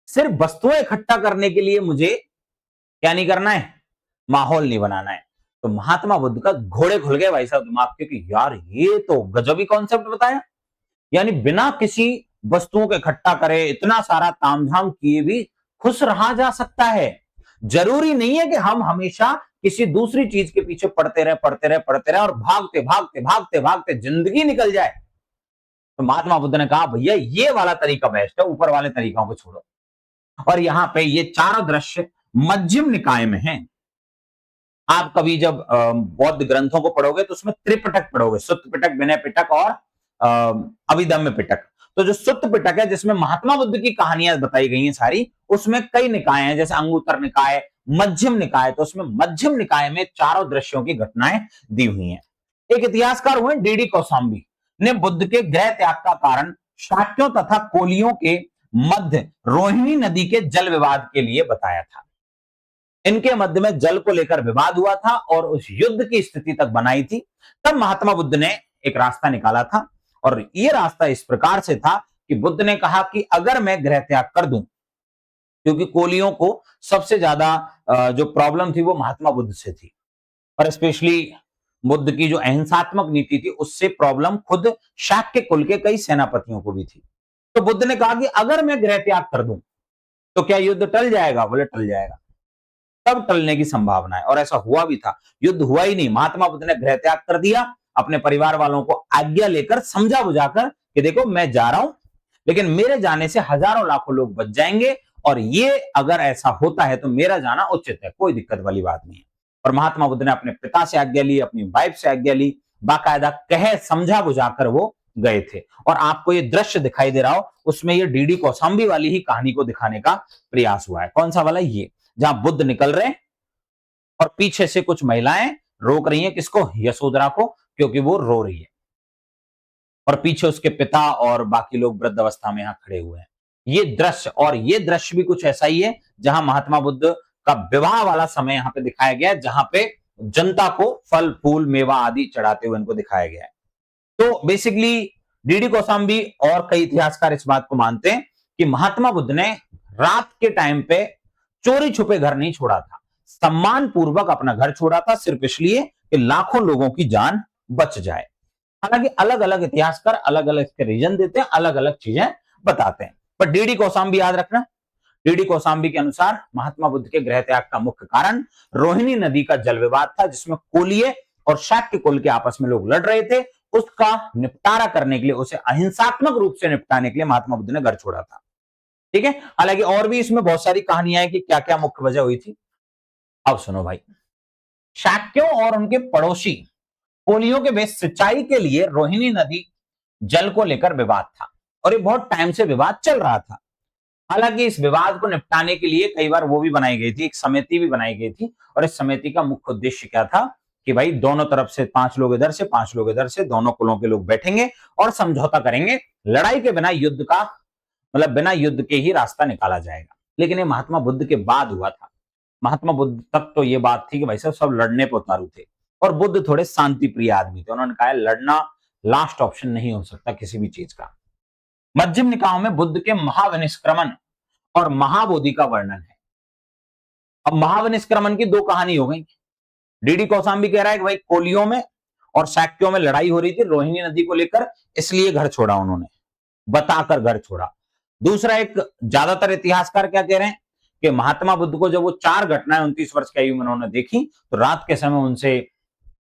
सिर्फ वस्तुएं इकट्ठा करने के लिए मुझे क्या नहीं करना है, माहौल नहीं बनाना है। तो महात्मा बुद्ध का घोड़े खुल गए भाई साहब दिमाग के कि यार ये तो गजबी कॉन्सेप्ट बताया। यानी बिना किसी वस्तुओं को इकट्ठा करे, इतना सारा तामझाम किए भी खुश रहा जा सकता है। जरूरी नहीं है कि हम हमेशा किसी दूसरी चीज के पीछे पड़ते रहे और भागते भागते भागते भागते जिंदगी निकल जाए। तो महात्मा बुद्ध ने कहा भैया ये वाला तरीका बेस्ट है, ऊपर वाले तरीकों को छोड़ो। और यहाँ पे ये चारों दृश्य मध्यम निकाय में हैं। आप कभी जब बौद्ध ग्रंथों को पढ़ोगे तो उसमें त्रिपिटक पढ़ोगे, सुत्त पिटक, विनय पिटक और अभिधम्म पिटक। तो जो सुत्त पिटक है जिसमें महात्मा बुद्ध की कहानियां बताई गई हैं सारी, उसमें कई निकाय हैं, जैसे अंगुत्तर निकाय, मध्यम निकाय। तो उसमें मध्यम निकाय में चारों दृश्यों की घटनाएं दी हुई हैं। एक इतिहासकार हुए डीडी कौशाम्बी ने बुद्ध के गृह त्याग का कारण शाक्यों तथा कोलियों के मध्य रोहिणी नदी के जल विवाद के लिए बताया था। इनके मध्य में जल को लेकर विवाद हुआ था और उस युद्ध की स्थिति तक बनाई थी। तब महात्मा बुद्ध ने एक रास्ता निकाला था, और यह रास्ता इस प्रकार से था कि बुद्ध ने कहा कि अगर मैं गृह त्याग कर दूं, क्योंकि कोलियों को सबसे ज्यादा जो प्रॉब्लम थी वो महात्मा बुद्ध से थी, और स्पेशली बुद्ध की जो अहिंसात्मक नीति थी उससे प्रॉब्लम खुद शाक्य कुल के कई सेनापतियों को भी थी। तो बुद्ध ने कहा कि अगर मैं गृह त्याग कर दूं तो क्या युद्ध टल जाएगा? बोले टल जाएगा। तब टलने की संभावना है। और ऐसा हुआ भी था, युद्ध हुआ ही नहीं, महात्मा बुद्ध ने गृह त्याग कर दिया, अपने परिवार वालों को आज्ञा लेकर समझा बुझाकर कि देखो मैं जा रहा हूं, लेकिन मेरे जाने से हजारों लाखों लोग बच जाएंगे, और ये अगर ऐसा होता है तो मेरा जाना उचित है, कोई दिक्कत वाली बात नहीं है। और महात्मा बुद्ध ने अपने पिता से आज्ञा ली, अपनी वाइफ से आज्ञा ली, बाकायदा कहे समझा बुझाकर वो गए थे। और आपको ये दृश्य दिखाई दे रहा हो, उसमें ये डीडी कौशाम्बी वाली ही कहानी को दिखाने का प्रयास हुआ है। कौन सा वाला? ये जहां बुद्ध निकल रहे हैं और पीछे से कुछ महिलाएं रोक रही हैं, किसको? यशोधरा को, क्योंकि वो रो रही है, और पीछे उसके पिता और बाकी लोग वृद्ध अवस्था में यहां खड़े हुए हैं। ये दृश्य, और ये दृश्य भी कुछ ऐसा ही है जहां महात्मा बुद्ध का विवाह वाला समय यहां पे दिखाया गया है, जहां पे जनता को फल फूल मेवा आदि चढ़ाते हुए इनको दिखाया गया है। तो बेसिकली डीडी कौशाम्बी और कई इतिहासकार इस बात को मानते हैं कि महात्मा बुद्ध ने रात के टाइम पे चोरी छुपे घर नहीं छोड़ा था, सम्मान पूर्वक अपना घर छोड़ा था, सिर्फ इसलिए कि लाखों लोगों की जान बच जाए। हालांकि अलग अलग इतिहासकार अलग अलग इसके रीजन देते हैं, अलग अलग चीजें बताते हैं, पर डीडी कौशाम्बी याद रखना, डीडी कौशाम्बी के अनुसार महात्मा बुद्ध के गृह त्याग का मुख्य कारण रोहिणी नदी का जल विवाद था, जिसमें कोलिये और शाक्य कुल के आपस में लोग लड़ रहे थे। उसका निपटारा करने के लिए, उसे अहिंसात्मक रूप से निपटाने के लिए महात्मा बुद्ध ने घर छोड़ा था। ठीक है, हालांकि और भी इसमें बहुत सारी कहानियां हैं कि क्या क्या मुख्य वजह हुई थी। अब सुनो भाई, शाक्यों और उनके पड़ोसी कोलियों के बीच सिंचाई के लिए रोहिणी नदी जल को लेकर विवाद था, और ये बहुत टाइम से विवाद चल रहा था। हालांकि इस विवाद को निपटाने के लिए कई बार वो भी बनाई गई थी, एक समिति भी बनाई गई थी, और इस समिति का मुख्य उद्देश्य क्या था कि भाई दोनों तरफ से 5 लोग इधर से 5 लोग इधर से, दोनों कुलों के लोग बैठेंगे और समझौता करेंगे, लड़ाई के बिना युद्ध का, मतलब बिना युद्ध के ही रास्ता निकाला जाएगा। लेकिन ये महात्मा बुद्ध के बाद हुआ था। महात्मा बुद्ध तक तो ये बात थी कि भाई साहब सब लड़ने पर उतारू थे, और बुद्ध थोड़े शांति प्रिय आदमी थे, उन्होंने कहा लड़ना लास्ट ऑप्शन नहीं हो सकता किसी भी चीज का। मध्यम निकायों में बुद्ध के महाविनिष्क्रमण और महाबोधि का वर्णन है। अब महाविनिष्क्रमण की 2 कहानी हो गई। डीडी कौशाम्बी कह रहा है कि भाई कोलियों में और शाक्यों में लड़ाई हो रही थी रोहिणी नदी को लेकर, इसलिए घर छोड़ा उन्होंने, बताकर घर छोड़ा। दूसरा, एक ज्यादातर इतिहासकार क्या कह रहे हैं कि महात्मा बुद्ध को जब वो 4 घटनाएं 29 वर्ष की आयु में उन्होंने देखी, तो रात के समय उनसे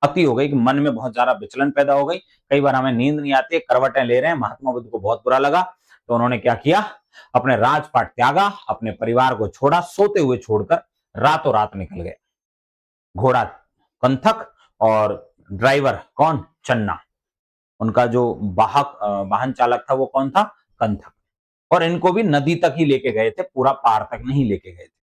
अति हो गई कि मन में बहुत ज्यादा विचलन पैदा हो गई, कई बार हमें नींद नहीं आती, करवटें ले रहे हैं। महात्मा बुद्ध को बहुत बुरा लगा, तो उन्होंने क्या किया, अपने राजपाट त्यागा, अपने परिवार को छोड़ा, सोते हुए छोड़कर रातों रात निकल गए। घोड़ा कंथक और ड्राइवर कौन? चन्ना। उनका जो वाहन चालक था वो कौन था? कंथक। और इनको भी नदी तक ही लेके गए थे, पूरा पार तक नहीं लेके गए थे।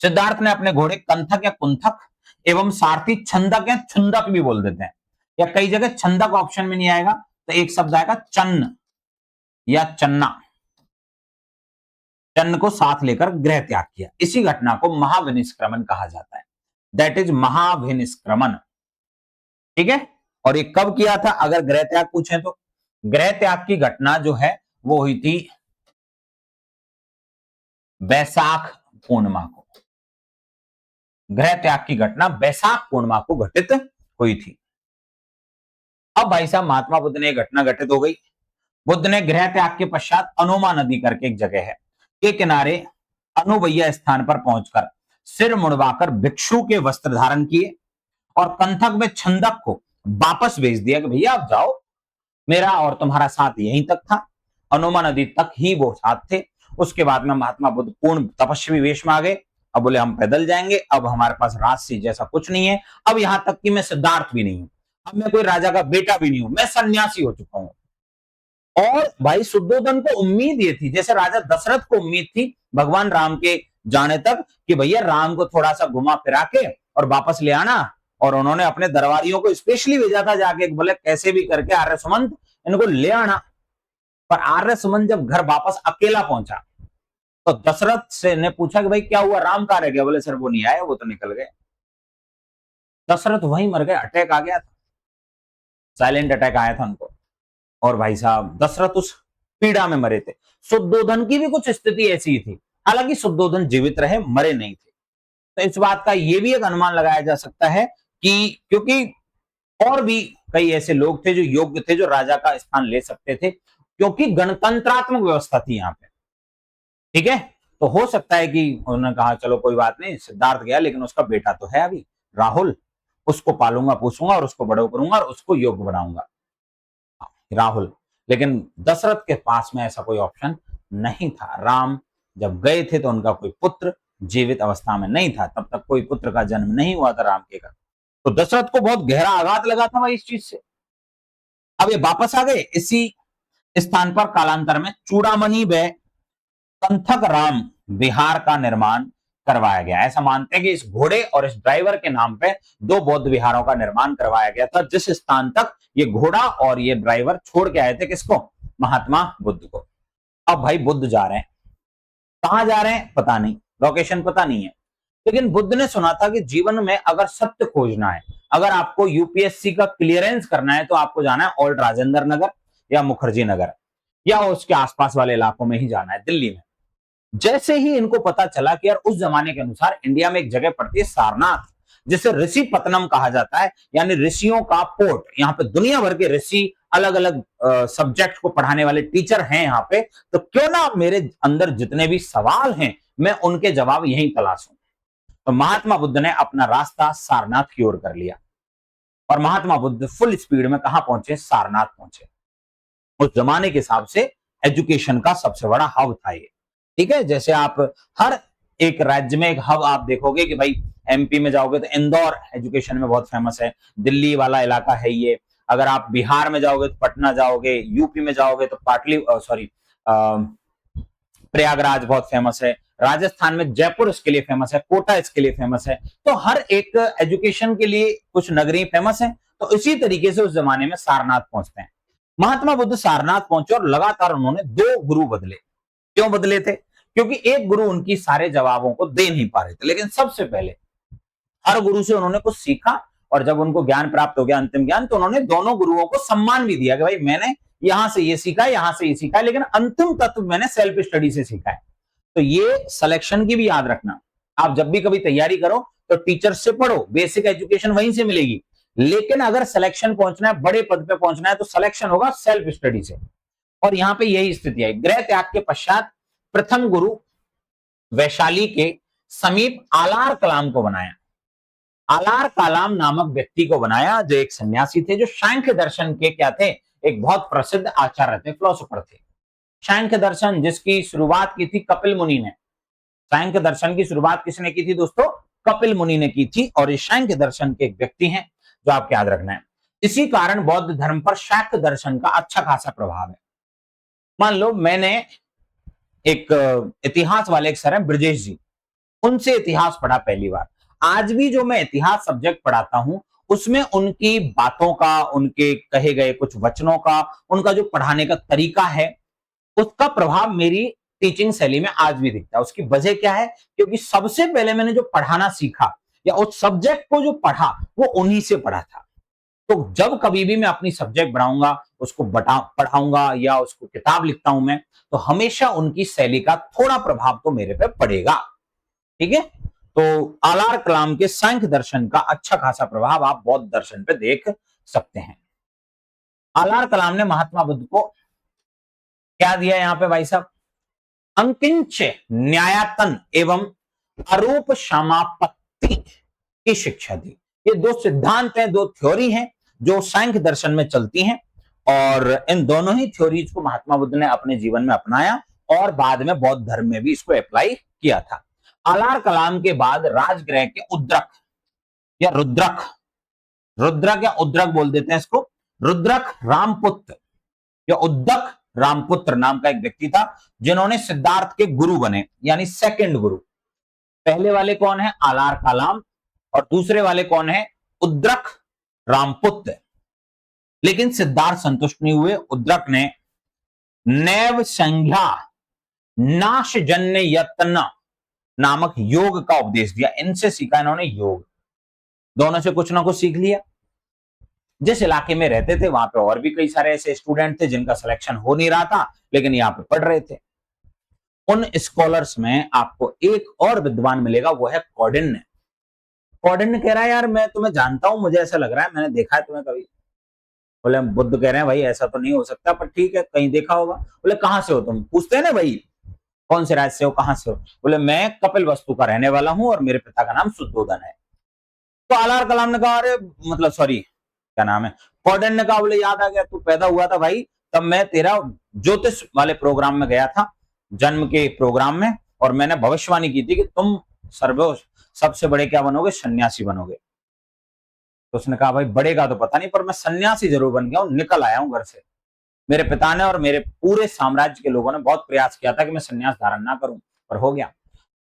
सिद्धार्थ ने अपने घोड़े कंथक या कुंथक एवं सारथी छंदक या छुंदक भी बोल देते हैं, या कई जगह छंदक ऑप्शन में नहीं आएगा, तो एक शब्द आएगा चन्न या चन्ना, चन्न को साथ लेकर गृह त्याग किया। इसी घटना को महाविनिष्क्रमण कहा जाता है, दैट इज महाविनिष्क्रमण। ठीक है, और ये कब किया था अगर गृह त्याग पूछे तो? गृह त्याग की घटना जो है वो हुई थी बैसाख पूर्णिमा को। गृह त्याग की घटना बैसाख पूर्णिमा को घटित हुई थी। अब भाई साहब महात्मा बुद्ध ने घटना घटित हो गई। बुद्ध ने गृह त्याग के पश्चात अनुमा नदी करके एक जगह है के किनारे अनुवैया स्थान पर पहुंचकर सिर मुड़वाकर भिक्षु के वस्त्र धारण किए, और कंथक में छंदक को वापस भेज दिया कि भैया आप जाओ, मेरा और तुम्हारा साथ यहीं तक था, अनुमा नदी तक ही वो साथ थे। उसके बाद में महात्मा बुद्ध पूर्ण तपस्वी वेश में आ गए। अब बोले हम पैदल जाएंगे, अब हमारे पास राजसी जैसा कुछ नहीं है, अब यहां तक कि मैं सिद्धार्थ भी नहीं हूं, अब मैं कोई राजा का बेटा भी नहीं हूं, मैं सन्यासी हो चुका हूं। और भाई शुद्धोधन को उम्मीद ये थी, जैसे राजा दशरथ को उम्मीद थी भगवान राम के जाने तक कि भैया राम को थोड़ा सा घुमा फिरा के और वापस ले आना, और उन्होंने अपने दरबारियों को स्पेशली भेजा था जाके, बोले कैसे भी करके आर्य सुमंत इनको ले आना। पर आर्य सुमंत जब घर वापस अकेला पहुंचा तो दशरथ से ने पूछा कि भाई क्या हुआ, राम कहां रह गया? बोले सर वो नहीं आए, वो तो निकल गए। दशरथ वहीं मर गए, अटैक आ गया था, साइलेंट अटैक आया था उनको, और भाई साहब दशरथ उस पीड़ा में मरे थे। शुद्धोधन की भी कुछ स्थिति ऐसी थी, हालांकि शुद्धोधन जीवित रहे, मरे नहीं थे। तो इस बात का यह भी एक अनुमान लगाया जा सकता है कि क्योंकि और भी कई ऐसे लोग थे जो योग्य थे, जो राजा का स्थान ले सकते थे, क्योंकि गणतंत्रात्मक व्यवस्था थी यहां पे। ठीक है, तो हो सकता है कि उन्होंने कहा चलो कोई बात नहीं, सिद्धार्थ गया लेकिन उसका बेटा तो है अभी राहुल, उसको पालूंगा पोसूंगा और उसको बड़ा करूंगा और उसको योग्य बनाऊंगा, राहुल। लेकिन दशरथ के पास में ऐसा कोई ऑप्शन नहीं था। राम जब गए थे तो उनका कोई पुत्र जीवित अवस्था में नहीं था, तब तक कोई पुत्र का जन्म नहीं हुआ था राम के घर। तो दशरथ को बहुत गहरा आघात लगा था भाई इस चीज से। अब ये वापस आ गए, इसी स्थान पर कालांतर में चूड़ामणि व पंथक राम विहार का निर्माण करवाया गया। ऐसा मानते हैं कि इस घोड़े और इस ड्राइवर के नाम पे दो बौद्ध विहारों का निर्माण करवाया गया था, जिस स्थान तक ये घोड़ा और ये ड्राइवर छोड़ के आए थे किसको, महात्मा बुद्ध को। अब भाई बुद्ध जा रहे हैं, कहां जा रहे हैं पता नहीं, लोकेशन पता नहीं है, लेकिन बुद्ध ने सुना था कि जीवन में अगर सत्य खोजना है, अगर आपको यूपीएससी का क्लियरेंस करना है, तो आपको जाना है ओल्ड राजेंद्र नगर या मुखर्जी नगर या उसके आसपास वाले इलाकों में ही जाना है, दिल्ली में। जैसे ही इनको पता चला कि यार उस जमाने के अनुसार इंडिया में एक जगह पड़ती है सारनाथ, जिसे ऋषि पत्तनम कहा जाता है, यानी ऋषियों का पोर्ट। यहाँ पे दुनिया भर के ऋषि, अलग अलग सब्जेक्ट को पढ़ाने वाले टीचर हैं यहाँ पे, तो क्यों ना मेरे अंदर जितने भी सवाल हैं मैं उनके जवाब यहीं तलाशूं। तो महात्मा बुद्ध ने अपना रास्ता सारनाथ की ओर कर लिया और महात्मा बुद्ध फुल स्पीड में कहां पहुंचे, सारनाथ पहुंचे। उस जमाने के हिसाब से एजुकेशन का सबसे बड़ा हब था ये, ठीक है। जैसे आप हर एक राज्य में एक हब आप देखोगे कि भाई एमपी में जाओगे तो इंदौर एजुकेशन में बहुत फेमस है, दिल्ली वाला इलाका है ये। अगर आप बिहार में जाओगे तो पटना जाओगे, यूपी में जाओगे तो प्रयागराज बहुत फेमस है, राजस्थान में जयपुर इसके लिए फेमस है, कोटा इसके लिए फेमस है। तो हर एक एजुकेशन के लिए कुछ नगरी फेमस है। तो इसी तरीके से उस जमाने में सारनाथ पहुंचते हैं। महात्मा बुद्ध सारनाथ पहुंचे और लगातार उन्होंने 2 गुरु बदले। क्यों बदले थे, क्योंकि एक गुरु उनकी सारे जवाबों को दे नहीं पा रहे थे। लेकिन सबसे पहले हर गुरु से उन्होंने कुछ सीखा और जब उनको ज्ञान प्राप्त हो गया, अंतिम ज्ञान, तो उन्होंने दोनों गुरुओं को सम्मान भी दिया कि भाई मैंने यहां से ये सीखा है, यहां से ये सीखा है, लेकिन अंतिम तत्व मैंने सेल्फ स्टडी से सीखा है। तो ये सिलेक्शन की भी याद रखना, आप जब भी कभी तैयारी करो तो टीचर से पढ़ो, बेसिक एजुकेशन वहीं से मिलेगी। लेकिन अगर सिलेक्शन पहुंचना है, बड़े पद पे पहुंचना है, तो सिलेक्शन होगा सेल्फ स्टडी से। और यहां पे यही स्थिति है। गृह त्याग के पश्चात प्रथम गुरु वैशाली के समीप आलार कलाम को बनाया। आलार कलाम नामक व्यक्ति को बनाया, जो एक सन्यासी थे, जो सांख्य दर्शन के क्या थे, एक बहुत प्रसिद्ध आचार्य थे, फिलोसोफर थे। सांख्य दर्शन जिसकी शुरुआत की थी कपिल मुनि ने। सांख्य दर्शन की शुरुआत किसने की थी दोस्तों, कपिल मुनि ने की थी। और ये सांख्य दर्शन के एक व्यक्ति हैं जो आपको याद रखना है। इसी कारण बौद्ध धर्म पर शाक्य दर्शन का अच्छा खासा प्रभाव है। मान लो मैंने एक इतिहास वाले एक सर हैं ब्रजेश जी, उनसे इतिहास पढ़ा पहली बार। आज भी जो मैं इतिहास सब्जेक्ट पढ़ाता हूं उसमें उनकी बातों का, उनके कहे गए कुछ वचनों का, उनका जो पढ़ाने का तरीका है, उसका प्रभाव मेरी टीचिंग शैली में आज भी दिखता है। उसकी वजह क्या है, क्योंकि सबसे पहले मैंने जो पढ़ाना सीखा या उस सब्जेक्ट को जो पढ़ा वो उन्हीं से पढ़ा था। तो जब कभी भी मैं अपनी सब्जेक्ट बढ़ाऊंगा, उसको पढ़ाऊंगा या उसको किताब लिखता हूं मैं, तो हमेशा उनकी शैली का थोड़ा प्रभाव तो मेरे पे पड़ेगा, ठीक है। तो आलार कलाम के सांख्य दर्शन का अच्छा खासा प्रभाव आप बौद्ध दर्शन पे देख सकते हैं। आलार कलाम ने महात्मा बुद्ध को क्या दिया यहां पे भाई साहब, अंकिंच न्यायातन एवं अरूप समापत्ति की शिक्षा दी। ये 2 सिद्धांत हैं, 2 थ्योरी हैं जो सांख्य दर्शन में चलती हैं, और इन दोनों ही थ्योरीज को महात्मा बुद्ध ने अपने जीवन में अपनाया और बाद में बौद्ध धर्म में भी इसको अप्लाई किया था। आलार कलाम के बाद राजगृह के उद्रक या रुद्रक, रुद्रक या उद्रक बोल देते हैं इसको, रुद्रक रामपुत्र या उद्दक रामपुत्र नाम का एक व्यक्ति था, जिन्होंने सिद्धार्थ के गुरु बने, यानी सेकंड गुरु। पहले वाले कौन है, आलार कलाम, और दूसरे वाले कौन है, उद्रक रामपुत्र। लेकिन सिद्धार्थ संतुष्ट नहीं हुए। उद्रक ने नैव संज्ञा नाशजन्य यत्न नामक योग का उपदेश दिया। इनसे सीखा इन्होंने योग, दोनों से कुछ ना कुछ सीख लिया। जिस इलाके में रहते थे वहां पे और भी कई सारे ऐसे स्टूडेंट थे जिनका सिलेक्शन हो नहीं रहा था, लेकिन यहाँ पे पढ़ रहे थे। उन स्कॉलर्स में आपको एक और विद्वान मिलेगा, वो है कौंडिन्य। कौंडिन्य कह रहा है यार मैं तुम्हें जानता हूं, मुझे ऐसा लग रहा है मैंने देखा है तुम्हें कभी। बोले बुद्ध कह रहे हैं भाई ऐसा तो नहीं हो सकता, पर ठीक है कहीं देखा होगा। बोले कहां से हो तुम, पूछते हैं ना भाई, कौन से राज्य से हो, कहां से हो? बोले मैं कपिल वस्तु का रहने वाला हूं और मेरे पिता का नाम शुद्धोधन है। तो आर कलाम ने कहा अरे मतलब सॉरी क्या नाम है, कॉर्डन ने कहा बोले याद आ गया, तू पैदा हुआ था भाई तब मैं तेरा ज्योतिष वाले प्रोग्राम में गया था, जन्म के प्रोग्राम में, और मैंने भविष्यवाणी की थी कि तुम सर्वो सबसे बड़े क्या बनोगे, सन्यासी बनोगे। तो उसने कहा भाई बड़े का तो पता नहीं, पर मैं सन्यासी जरूर बन गया हूं, निकल आया हूं घर से। मेरे पिता ने और मेरे पूरे साम्राज्य के लोगों ने बहुत प्रयास किया था कि मैं सन्यास धारण ना करूं, पर हो गया।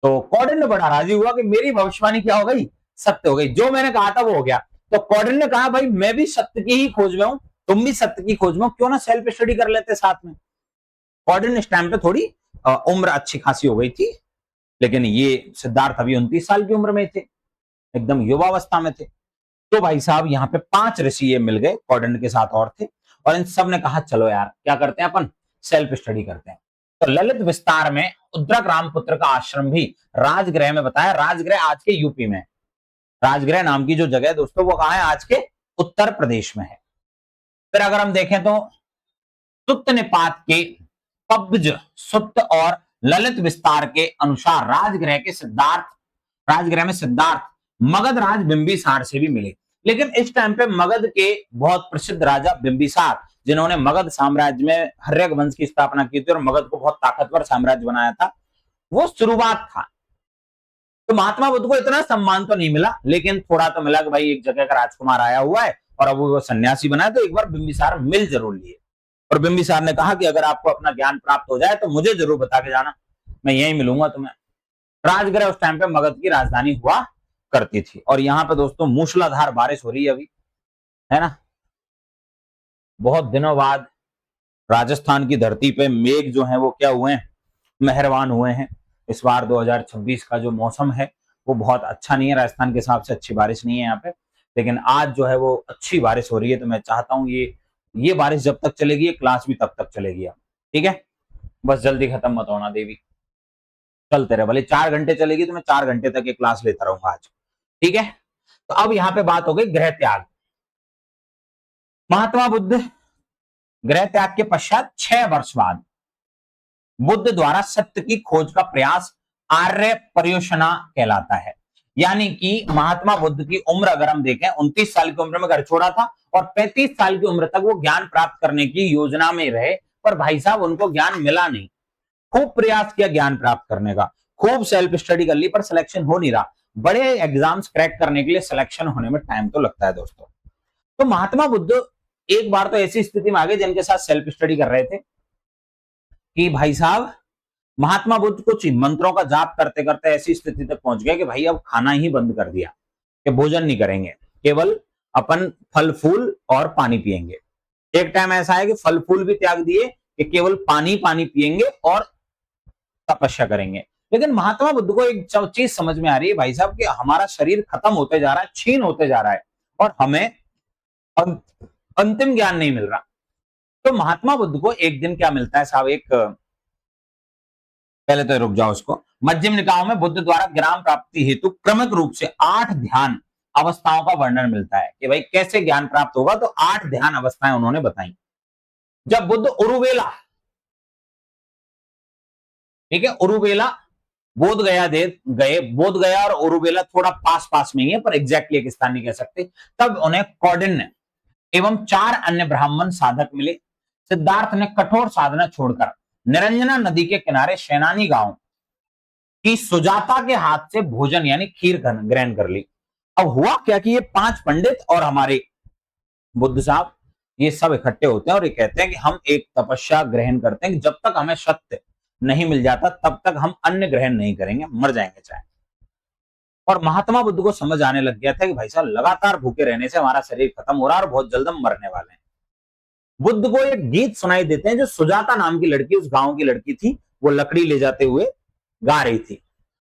तो कॉर्डन ने बड़ा राजी हुआ कि मेरी भविष्यवाणी क्या हो गई, सत्य हो गई, जो मैंने कहा था वो हो गया। तो कॉर्डन ने कहा भाई मैं भी सत्य की ही खोज में हूं, तुम भी सत्य की खोज में हो, क्यों ना सेल्फ स्टडी कर लेते साथ में। कॉर्डन इस टाइम पे थोड़ी उम्र अच्छी खासी हो गई थी, लेकिन ये सिद्धार्थ अभी 29 साल की उम्र में थे, एकदम युवावस्था में थे। तो भाई साहब यहाँ पे 5 ऋषि ये मिल गए, कॉर्डन के साथ और थे, और इन सब ने कहा चलो यार क्या करते हैं अपन, सेल्फ स्टडी करते हैं। तो ललित विस्तार में उद्रक रामपुत्र का आश्रम भी राजगृह में बताया, राजगृह आज के यूपी में, राजगृह नाम की जो जगह है दोस्तों वो कहां है, आज के उत्तर प्रदेश में है। फिर अगर हम देखें तो सुत्त निपात के पब्ज सुत्त और ललित विस्तार के अनुसार राजगृह में सिद्धार्थ मगध राज बिंबिसार से भी मिले। लेकिन इस टाइम पे मगध के बहुत प्रसिद्ध राजा बिंबिसार, जिन्होंने मगध साम्राज्य में हर्यक वंश की स्थापना की थी और मगध को बहुत ताकतवर साम्राज्य बनाया था, वो शुरुआत था। तो महात्मा बुद्ध को इतना सम्मान तो नहीं मिला, लेकिन थोड़ा तो मिला कि भाई एक जगह का राजकुमार आया हुआ है और अब वो सन्यासी बना है, तो एक बार बिंबिसार मिल जरूर लिए। और बिंबिसार ने कहा कि अगर आपको अपना ज्ञान प्राप्त हो जाए तो मुझे जरूर बता के जाना, मैं यहीं मिलूंगा तुम्हें। राजगृह उस टाइम पे मगध की राजधानी हुआ करती थी। और यहाँ पे दोस्तों मूसलाधार बारिश हो रही है अभी, है ना, बहुत दिनों बाद राजस्थान की धरती पे मेघ जो है वो क्या हुए हैं, मेहरबान हुए हैं। इस बार 2026 का जो मौसम है वो बहुत अच्छा नहीं है, राजस्थान के हिसाब से अच्छी बारिश नहीं है यहाँ पे, लेकिन आज जो है वो अच्छी बारिश हो रही है। तो मैं चाहता हूँ ये बारिश जब तक चलेगी, ये क्लास भी तब तक चलेगी। अब ठीक है, बस जल्दी खत्म मत होना देवी, चलते रहे, भले 4 घंटे चलेगी तो मैं 4 घंटे तक ये क्लास लेता रहूंगा आज, ठीक है। तो अब यहाँ पे बात हो गई गृह त्याग। महात्मा बुद्ध गृह त्याग के पश्चात 6 वर्ष बाद बुद्ध द्वारा सत्य की खोज का प्रयास आर्य पर्युषणा कहलाता है। यानी कि महात्मा बुद्ध की उम्र अगर हम देखें, 29 साल की उम्र में घर छोड़ा था और 35 साल की उम्र तक वो ज्ञान प्राप्त करने की योजना में रहे, पर भाई साहब उनको ज्ञान मिला नहीं। खूब प्रयास किया ज्ञान प्राप्त करने का, खूब सेल्फ स्टडी कर ली, पर सिलेक्शन हो नहीं रहा। बड़े एग्जाम्स क्रैक करने के लिए सिलेक्शन होने में टाइम तो लगता है दोस्तों। तो महात्मा बुद्ध एक बार तो ऐसी स्थिति में आ गए जिनके साथ सेल्फ स्टडी कर रहे थे कि भाई साहब महात्मा बुद्ध कुछ मंत्रों का जाप करते करते ऐसी स्थिति तक पहुंच गए कि भाई अब खाना ही बंद कर दिया, कि भोजन नहीं करेंगे, केवल अपन फल फूल और पानी पिएंगे। एक टाइम ऐसा है कि फल फूल भी त्याग दिए, कि केवल पानी पानी पिएंगे और तपस्या करेंगे। लेकिन महात्मा बुद्ध को एक चीज समझ में आ रही है भाई साहब कि हमारा शरीर खत्म होते जा रहा है, छीन होते जा रहा है, और हमें अंतिम ज्ञान नहीं मिल रहा। तो महात्मा बुद्ध को एक दिन क्या मिलता है साहब, एक पहले तो रुक जाओ उसको, मध्यम निकायों में बुद्ध द्वारा ज्ञान प्राप्ति हेतु क्रमिक रूप से 8 ध्यान अवस्थाओं का वर्णन मिलता है कि भाई कैसे ज्ञान प्राप्त होगा। तो 8 ध्यान अवस्थाएं उन्होंने बताई। जब बुद्ध उरुवेला, ठीक है, उरुवेला बोध गया दे गए, बोध गया और उरुवेला थोड़ा पास पास में ही है, पर एग्जैक्टली एक स्थान नहीं कह सकते। तब उन्हें कौंडिन्य एवं 4 अन्य ब्राह्मण साधक मिले। सिद्धार्थ ने कठोर साधना छोड़कर निरंजना नदी के किनारे शैनानी गांव की सुजाता के हाथ से भोजन यानी खीर ग्रहण कर ली। अब हुआ क्या कि ये 5 पंडित और हमारे बुद्ध साहब ये सब इकट्ठे होते हैं और ये कहते हैं कि हम एक तपस्या ग्रहण करते हैं कि जब तक हमें सत्य नहीं मिल जाता तब तक हम अन्न ग्रहण नहीं करेंगे, मर जाएंगे चाहे। और महात्मा बुद्ध को समझ आने लग गया था कि भाई साहब लगातार भूखे रहने से हमारा शरीर खत्म हो रहा है और बहुत जल्द हम मरने वाले हैं। बुद्ध को एक गीत सुनाई देते हैं जो सुजाता नाम की लड़की, उस गांव की लड़की थी, वो लकड़ी ले जाते हुए गा रही थी।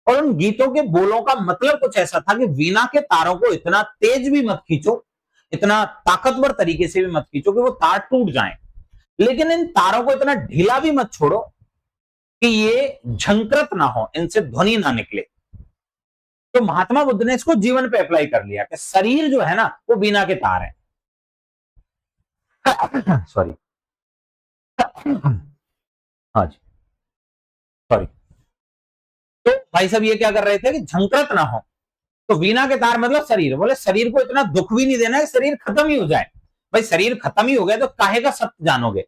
और उन गीतों के बोलों का मतलब कुछ ऐसा था कि वीणा के तारों को इतना तेज भी मत खींचो, इतना ताकतवर तरीके से भी मत खींचो कि वो तार टूट जाएं, लेकिन इन तारों को इतना ढीला भी मत छोड़ो कि ये झंकृत ना हो, इनसे ध्वनि ना निकले। तो महात्मा बुद्ध ने इसको जीवन पे अप्लाई कर लिया कि शरीर जो है ना वो वीणा के तार है। सॉरी, हाँ जी, सॉरी। भाई साहब ये क्या कर रहे थे कि झंकृत ना हो। तो वीणा के तार मतलब शरीर, बोले शरीर को इतना दुख भी नहीं देना है, शरीर खत्म ही हो जाए। भाई शरीर खत्म ही हो गया तो काहे का सत्य जानोगे।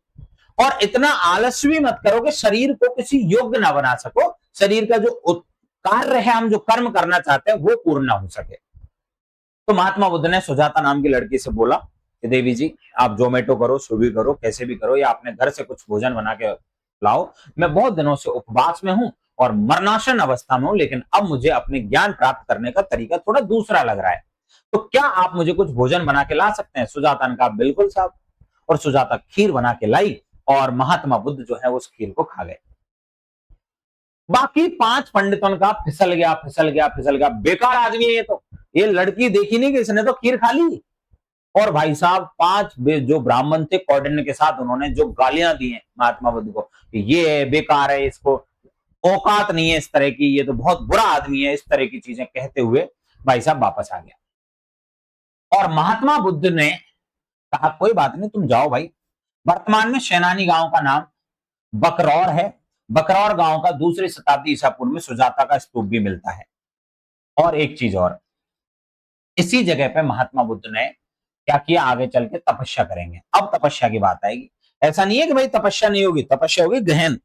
और इतना आलस्य भी मत करो कि शरीर को किसी योग्य ना बना सको, शरीर का जो कार्य है, हम जो कर्म करना चाहते हैं वो पूर्ण ना हो सके। तो महात्मा बुद्ध ने सुजाता नाम की लड़की से बोला कि देवी जी आप जोमेटो करो, स्विगी करो, कैसे भी करो, या अपने घर से कुछ भोजन बना के लाओ। मैं बहुत दिनों से उपवास में हूं और मरणासन अवस्था में हूं, लेकिन अब मुझे अपने ज्ञान प्राप्त करने का तरीका थोड़ा दूसरा लग रहा है। तो क्या आप मुझे कुछ भोजन बना के ला सकते हैं? सुजाता ने कहा बिल्कुल साहब। और सुजाता खीर बना के लाई और महात्मा बुद्ध जो है उस खीर को खा गए। बाकी 5 पंडितों का फिसल गया, फिसल गया, फिसल गया, बेकार आदमी है ये तो, ये लड़की देखी नहीं कि इसने तो खीर खा ली। और भाई साहब 5 जो ब्राह्मण थे कौंडिन्य के साथ, उन्होंने जो गालियां दी हैं महात्मा बुद्ध को कि ये बेकार है, इसको औकात नहीं है इस तरह की, ये तो बहुत बुरा आदमी है, इस तरह की चीजें कहते हुए भाई साहब वापस आ गया। और महात्मा बुद्ध ने कहा कोई बात नहीं, तुम जाओ भाई। वर्तमान में शैनानी गांव का नाम बकरौर है। बकरौर गांव का दूसरी शताब्दी ईसा पूर्व में सुजाता का स्तूप भी मिलता है। और एक चीज और, इसी जगह पे महात्मा बुद्ध ने क्या किया, आगे चल के तपस्या करेंगे। अब तपस्या की बात आएगी। ऐसा नहीं है कि भाई तपस्या नहीं होगी, तपस्या होगी गहन।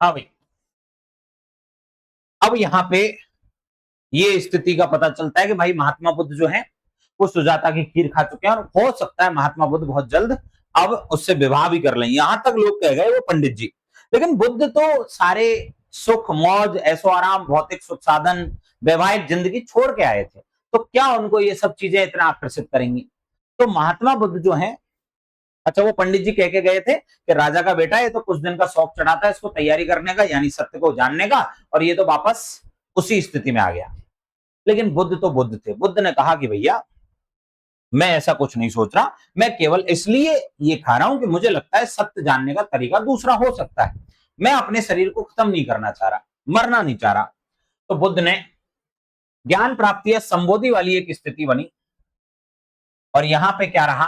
हाँ भाई, अब यहाँ पे ये स्थिति का पता चलता है कि भाई महात्मा बुद्ध जो है वो सुजाता की खीर खा चुके हैं, और हो सकता है महात्मा बुद्ध बहुत जल्द अब उससे विवाह भी कर लें। यहां तक लोग कह गए वो पंडित जी। लेकिन बुद्ध तो सारे सुख मौज ऐशो आराम भौतिक सुख साधन वैवाहिक जिंदगी छोड़ के आए थे, तो क्या उनको ये सब चीजें इतना आकर्षित करेंगी? तो महात्मा बुद्ध जो है, अच्छा वो पंडित जी कह के गए थे कि राजा का बेटा, ये तो कुछ दिन का शौक चढ़ाता है इसको तैयारी करने का, यानी सत्य को जानने का, और ये तो वापस उसी स्थिति में आ गया। लेकिन बुद्ध तो बुद्ध थे। बुद्ध ने कहा कि भैया मैं ऐसा कुछ नहीं सोच रहा, मैं केवल इसलिए ये खा रहा हूं कि मुझे लगता है सत्य जानने का तरीका दूसरा हो सकता है। मैं अपने शरीर को खत्म नहीं करना चाह रहा, मरना नहीं चाह रहा। तो बुद्ध ने ज्ञान प्राप्ति या संबोधि वाली एक स्थिति बनी। और यहां पे क्या रहा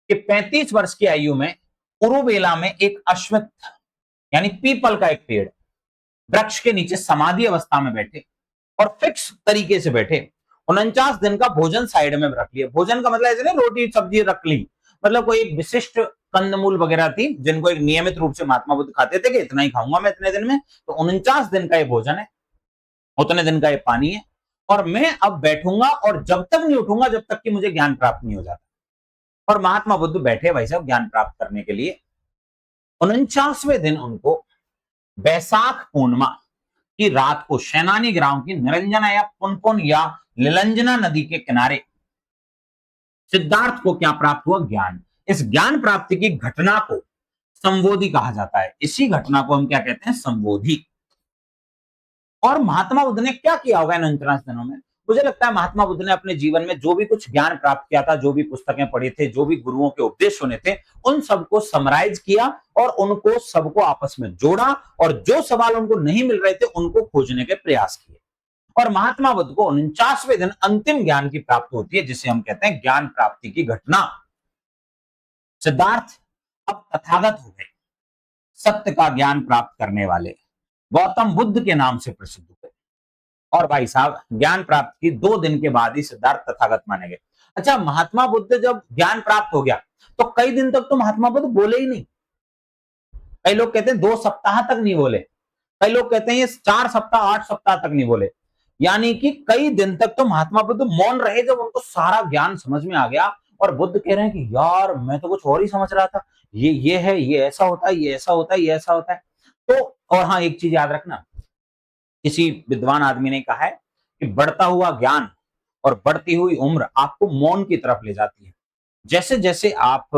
कि 35 वर्ष की आयु में उरुवेला में एक अश्वत्थ यानी पीपल का एक पेड़, वृक्ष के नीचे समाधि अवस्था में बैठे और फिक्स तरीके से बैठे। 49 दिन का भोजन साइड में रख लिया। भोजन का मतलब ऐसे नहीं रोटी सब्जी रख ली, मतलब कोई एक विशिष्ट कंदमूल वगैरह थी जिनको एक नियमित रूप से महात्मा बुद्ध खाते थे कि इतना ही खाऊंगा मैं इतने दिन में। तो 49 दिन का ये भोजन है, उतने दिन का ये पानी है, और मैं अब बैठूंगा और जब तक नहीं उठूंगा जब तक कि मुझे ज्ञान प्राप्त नहीं हो जाता। और महात्मा बुद्ध बैठे भाई साहब ज्ञान प्राप्त करने के लिए। 49वें दिन उनको बैसाख पूर्णिमा की रात को शैनानी ग्राम की निरंजना या पुनपुन या लीलंजना नदी के किनारे सिद्धार्थ को क्या प्राप्त हुआ? ज्ञान। इस ज्ञान प्राप्ति की घटना को संबोधि कहा जाता है। इसी घटना को हम क्या कहते हैं? संबोधि। और महात्मा बुद्ध ने क्या किया होगा इन 49 दिनों में? मुझे लगता है महात्मा बुद्ध ने अपने जीवन में जो भी कुछ ज्ञान प्राप्त किया था, जो भी पुस्तकें पढ़ी थे, जो भी गुरुओं के उपदेश सुने थे, उन सबको समराइज किया और उनको सबको आपस में जोड़ा, और जो सवाल उनको नहीं मिल रहे थे उनको खोजने के प्रयास किए। और महात्मा बुद्ध को 49वें दिन अंतिम ज्ञान की प्राप्ति होती है, जिसे हम कहते हैं ज्ञान प्राप्ति की घटना। सिद्धार्थ अब तथागत हो गए, सत्य का ज्ञान प्राप्त करने वाले गौतम बुद्ध के नाम से प्रसिद्ध हुए। और भाई साहब ज्ञान प्राप्त की 2 दिन के बाद ही सिद्धार्थ तथागत माने गए। अच्छा, महात्मा बुद्ध जब ज्ञान प्राप्त हो गया तो कई दिन तक तो महात्मा बुद्ध बोले ही नहीं। कई लोग कहते हैं 2 सप्ताह तक नहीं बोले, कई लोग कहते हैं ये 4 सप्ताह 8 सप्ताह तक नहीं बोले। यानी कि कई दिन तक तो महात्मा बुद्ध मौन रहे जब उनको सारा ज्ञान समझ में आ गया और बुद्ध कह रहे हैं कि यार मैं तो कुछ और ही समझ रहा था, ये है, ये ऐसा होता है, ये ऐसा होता है, ये ऐसा होता है। तो और हाँ, एक चीज याद रखना, किसी विद्वान आदमी ने कहा है कि बढ़ता हुआ ज्ञान और बढ़ती हुई उम्र आपको मौन की तरफ ले जाती है। जैसे जैसे आप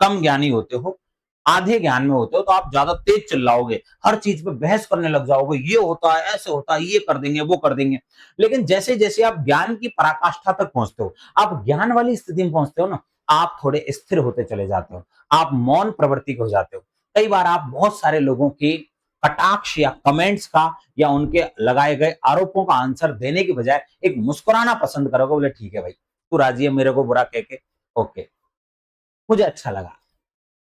कम ज्ञानी होते हो, आधे ज्ञान में होते हो, तो आप ज्यादा तेज चिल्लाओगे, हर चीज पे बहस करने लग जाओगे, ये होता है, ऐसे होता है, ये कर देंगे, वो कर देंगे। लेकिन जैसे जैसे आप ज्ञान की पराकाष्ठा तक पहुंचते हो, आप ज्ञान वाली स्थिति में पहुंचते हो ना, आप थोड़े स्थिर होते चले जाते हो, आप मौन प्रवृत्ति हो जाते हो। कई बार आप बहुत सारे लोगों की कटाक्ष या कमेंट्स का या उनके लगाए गए आरोपों का आंसर देने की बजाय एक मुस्कुराना पसंद करोगे, बोले ठीक है भाई, तू राजी है मेरे को बुरा कह के, ओके, मुझे अच्छा लगा,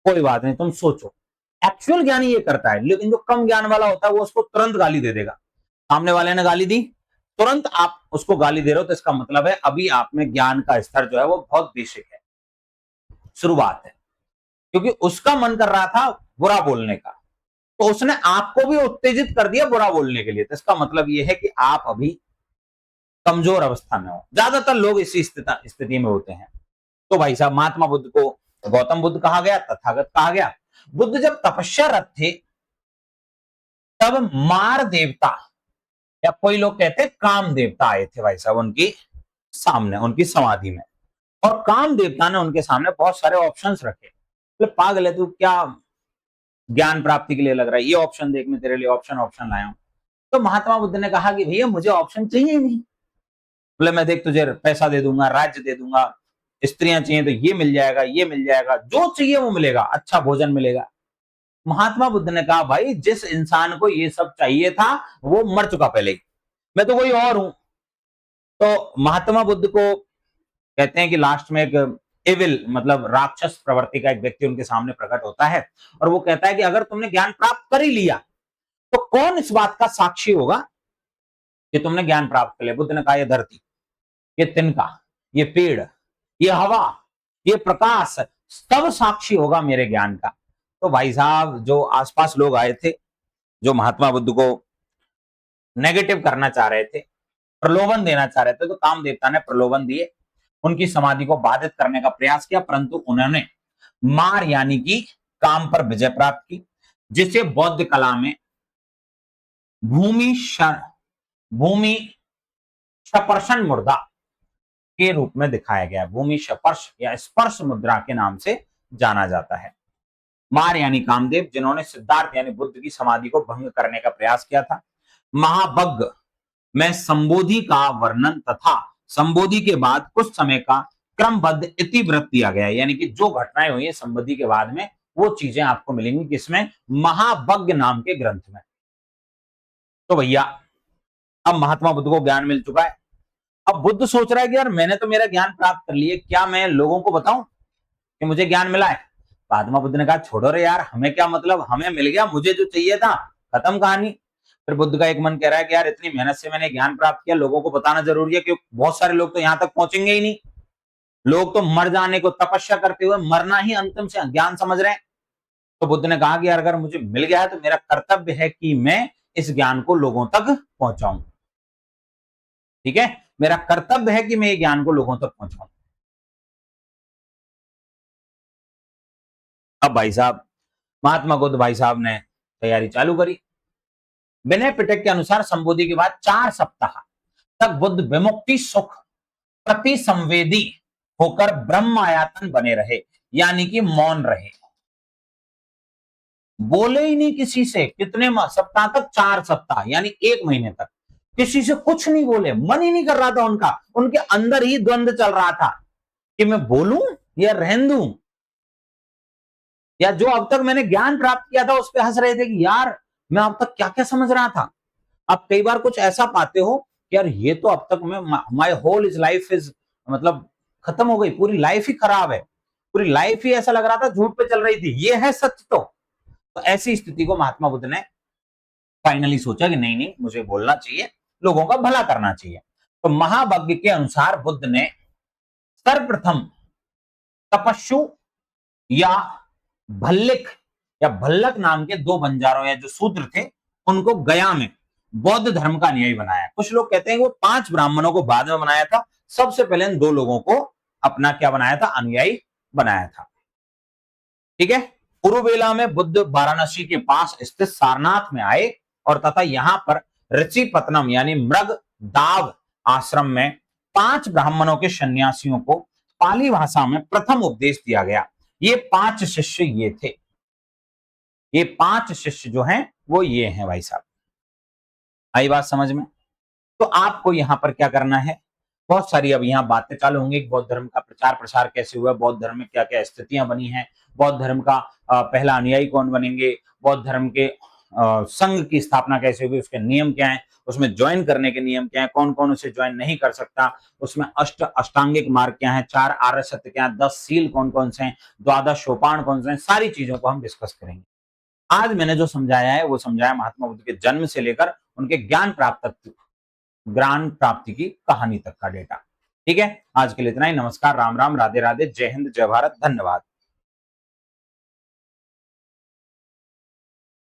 कोई बात नहीं, तुम सोचो। एक्चुअल ज्ञानी ये करता है, लेकिन जो कम ज्ञान वाला होता है वो उसको तुरंत गाली दे देगा। सामने वाले ने गाली दी, तुरंत आप उसको गाली दे रहे हो, तो इसका मतलब है अभी आप में ज्ञान का स्तर जो है वो बहुत बेसिक है, शुरुआत है। क्योंकि उसका मन कर रहा था बुरा बोलने का, तो उसने आपको भी उत्तेजित कर दिया बुरा बोलने के लिए, तो इसका मतलब ये है कि आप अभी कमजोर अवस्था में हो। ज्यादातर लोग इसी स्थिति में होते हैं। तो भाई साहब, महात्मा बुद्ध को गौतम बुद्ध कहा गया, तथागत कहा गया। बुद्ध जब तपस्यारत थे, तब मार देवता या कोई लोग कहते हैं काम देवता आए थे भाई साहब उनकी सामने, उनकी समाधि में। और काम देवता ने उनके सामने बहुत सारे ऑप्शंस रखे, बोले पागल है तू, क्या ज्ञान प्राप्ति के लिए लग रहा है, ये ऑप्शन देख, मैं तेरे लिए ऑप्शन ऑप्शन लाया हूं। तो महात्मा बुद्ध ने कहा कि भैया मुझे ऑप्शन चाहिए नहीं। बोले मैं देख तुझे पैसा दे दूंगा, राज्य दे दूंगा, स्त्रियां चाहिए तो ये मिल जाएगा, ये मिल जाएगा, जो चाहिए वो मिलेगा, अच्छा भोजन मिलेगा। महात्मा बुद्ध ने कहा भाई जिस इंसान को ये सब चाहिए था वो मर चुका पहले ही, मैं तो कोई और हूं। तो महात्मा बुद्ध को कहते हैं कि लास्ट में एक एविल मतलब राक्षस प्रवृत्ति का एक व्यक्ति उनके सामने प्रकट होता है और वो कहता है कि अगर तुमने ज्ञान प्राप्त कर ही लिया तो कौन इस बात का साक्षी होगा कि तुमने ज्ञान प्राप्त कर लिया। बुद्ध ने कहा ये धरती, ये तिनका, ये पेड़, ये हवा, ये प्रकाश, सब साक्षी होगा मेरे ज्ञान का। तो भाई साहब जो आसपास लोग आए थे, जो महात्मा बुद्ध को नेगेटिव करना चाह रहे थे, प्रलोभन देना चाह रहे थे, तो काम देवता ने प्रलोभन दिए, उनकी समाधि को बाधित करने का प्रयास किया, परंतु उन्होंने मार यानी कि काम पर विजय प्राप्त की, जिसे बौद्ध कला में भूमि भूमि स्पर्शन मुद्रा के रूप में दिखाया गया है। भूमि स्पर्श या स्पर्श मुद्रा के नाम से जाना जाता है। मार यानी कामदेव, जिन्होंने सिद्धार्थ यानी बुद्ध की समाधि को भंग करने का प्रयास किया था। महाभग्ग में संबोधि का वर्णन तथा संबोधि के बाद कुछ समय का क्रमबद्ध इतिवृत्त दिया गया है, यानी कि जो घटनाएं हुई है संबोधि के बाद में वो चीजें आपको मिलेंगी किसमें, महाभग्ग नाम के ग्रंथ में। तो भैया अब महात्मा बुद्ध को ज्ञान मिल चुका है। अब बुद्ध सोच रहा है कि यार मैंने तो मेरा ज्ञान प्राप्त कर लिया, क्या मैं लोगों को बताऊं कि मुझे ज्ञान मिला है। महात्मा बुद्ध ने कहा छोड़ो रे यार, हमें क्या मतलब, हमें मिल गया, मुझे जो चाहिए था, खत्म कहानी। फिर बुद्ध का एक मन कह रहा है कि यार इतनी मेहनत से मैंने ज्ञान प्राप्त किया, लोगों को बताना जरूरी है, क्योंकि बहुत सारे लोग तो यहां तक पहुंचेंगे ही नहीं। लोग तो मर जाने को, तपस्या करते हुए मरना ही अंतिम से ज्ञान समझ रहे हैं। तो बुद्ध ने कहा कि यार अगर मुझे मिल गया है तो मेरा कर्तव्य है कि मैं इस ज्ञान को लोगों तक पहुंचाऊं। ठीक है, मेरा कर्तव्य है कि मैं ये ज्ञान को लोगों तक पहुंचाऊं। अब भाई साहब महात्मा बुद्ध भाई साहब ने तैयारी चालू करी। विनय पिटक के अनुसार संबोधि के बाद 4 सप्ताह तक बुद्ध विमुक्ति सुख प्रति संवेदी होकर ब्रह्म आयतन बने रहे, यानी कि मौन रहे, बोले ही नहीं किसी से। कितने सप्ताह तक, 4 सप्ताह यानी 1 महीने तक किसी से कुछ नहीं बोले, मन ही नहीं कर रहा था उनका, उनके अंदर ही द्वंद्व चल रहा था कि मैं बोलूं या रहन दूं, या जो अब तक मैंने ज्ञान प्राप्त किया था उस पर हंस रहे थे कि यार मैं अब तक क्या क्या समझ रहा था। आप कई बार कुछ ऐसा पाते हो कि यार ये तो अब तक मैं, my whole is life is, मतलब खत्म हो गई, पूरी लाइफ ही खराब है, पूरी लाइफ ही ऐसा लग रहा था झूठ पे चल रही थी, ये है सच। तो ऐसी स्थिति को महात्मा बुद्ध ने फाइनली सोचा कि नहीं नहीं, मुझे बोलना चाहिए, लोगों का भला करना चाहिए। तो महाभाग्य के अनुसार बुद्ध ने सर्वप्रथम तपस्सु या भल्लिक या भल्लक नाम के 2 बंजारों या जो शूद्र थे उनको गया में बौद्ध धर्म का अनुयायी बनाया। कुछ लोग कहते हैं कि वो 5 ब्राह्मणों को बाद में बनाया था, सबसे पहले इन 2 लोगों को अपना क्या बनाया था, अनुयायी बनाया था। ठीक है। कुरुबेला में बुद्ध वाराणसी के पास स्थित सारनाथ में आए और तथा यहां पर ऋषिपत्तनम यानी मृग दाव आश्रम में 5 ब्राह्मणों के सन्यासियों को पाली भाषा में प्रथम उपदेश दिया गया। ये 5 शिष्य ये थे, ये 5 शिष्य जो हैं वो ये हैं भाई साहब। आई बात समझ में? तो आपको यहां पर क्या करना है, बहुत सारी अब यहाँ बातें चालू होंगी। बौद्ध धर्म का प्रचार प्रसार कैसे हुआ, बौद्ध धर्म में क्या क्या स्थितियां बनी हैं, बौद्ध धर्म का पहला अनुयायी कौन बनेंगे, बौद्ध धर्म के संघ की स्थापना कैसे हुई, उसके नियम क्या है, उसमें ज्वाइन करने के नियम क्या है, कौन कौन उसे ज्वाइन नहीं कर सकता, उसमें अष्टांगिक मार्ग क्या है, 4 आर्य सत्य क्या है, 10 सील कौन कौन से हैं, 12 सोपान कौन से हैं, सारी चीजों को हम डिस्कस करेंगे। आज मैंने जो समझाया है वो समझाया महात्मा बुद्ध के जन्म से लेकर उनके ज्ञान प्राप्ति की कहानी तक का डेटा। ठीक है, आज के लिए इतना ही। नमस्कार, राम राम, राधे राधे, जय हिंद, जय भारत, धन्यवाद।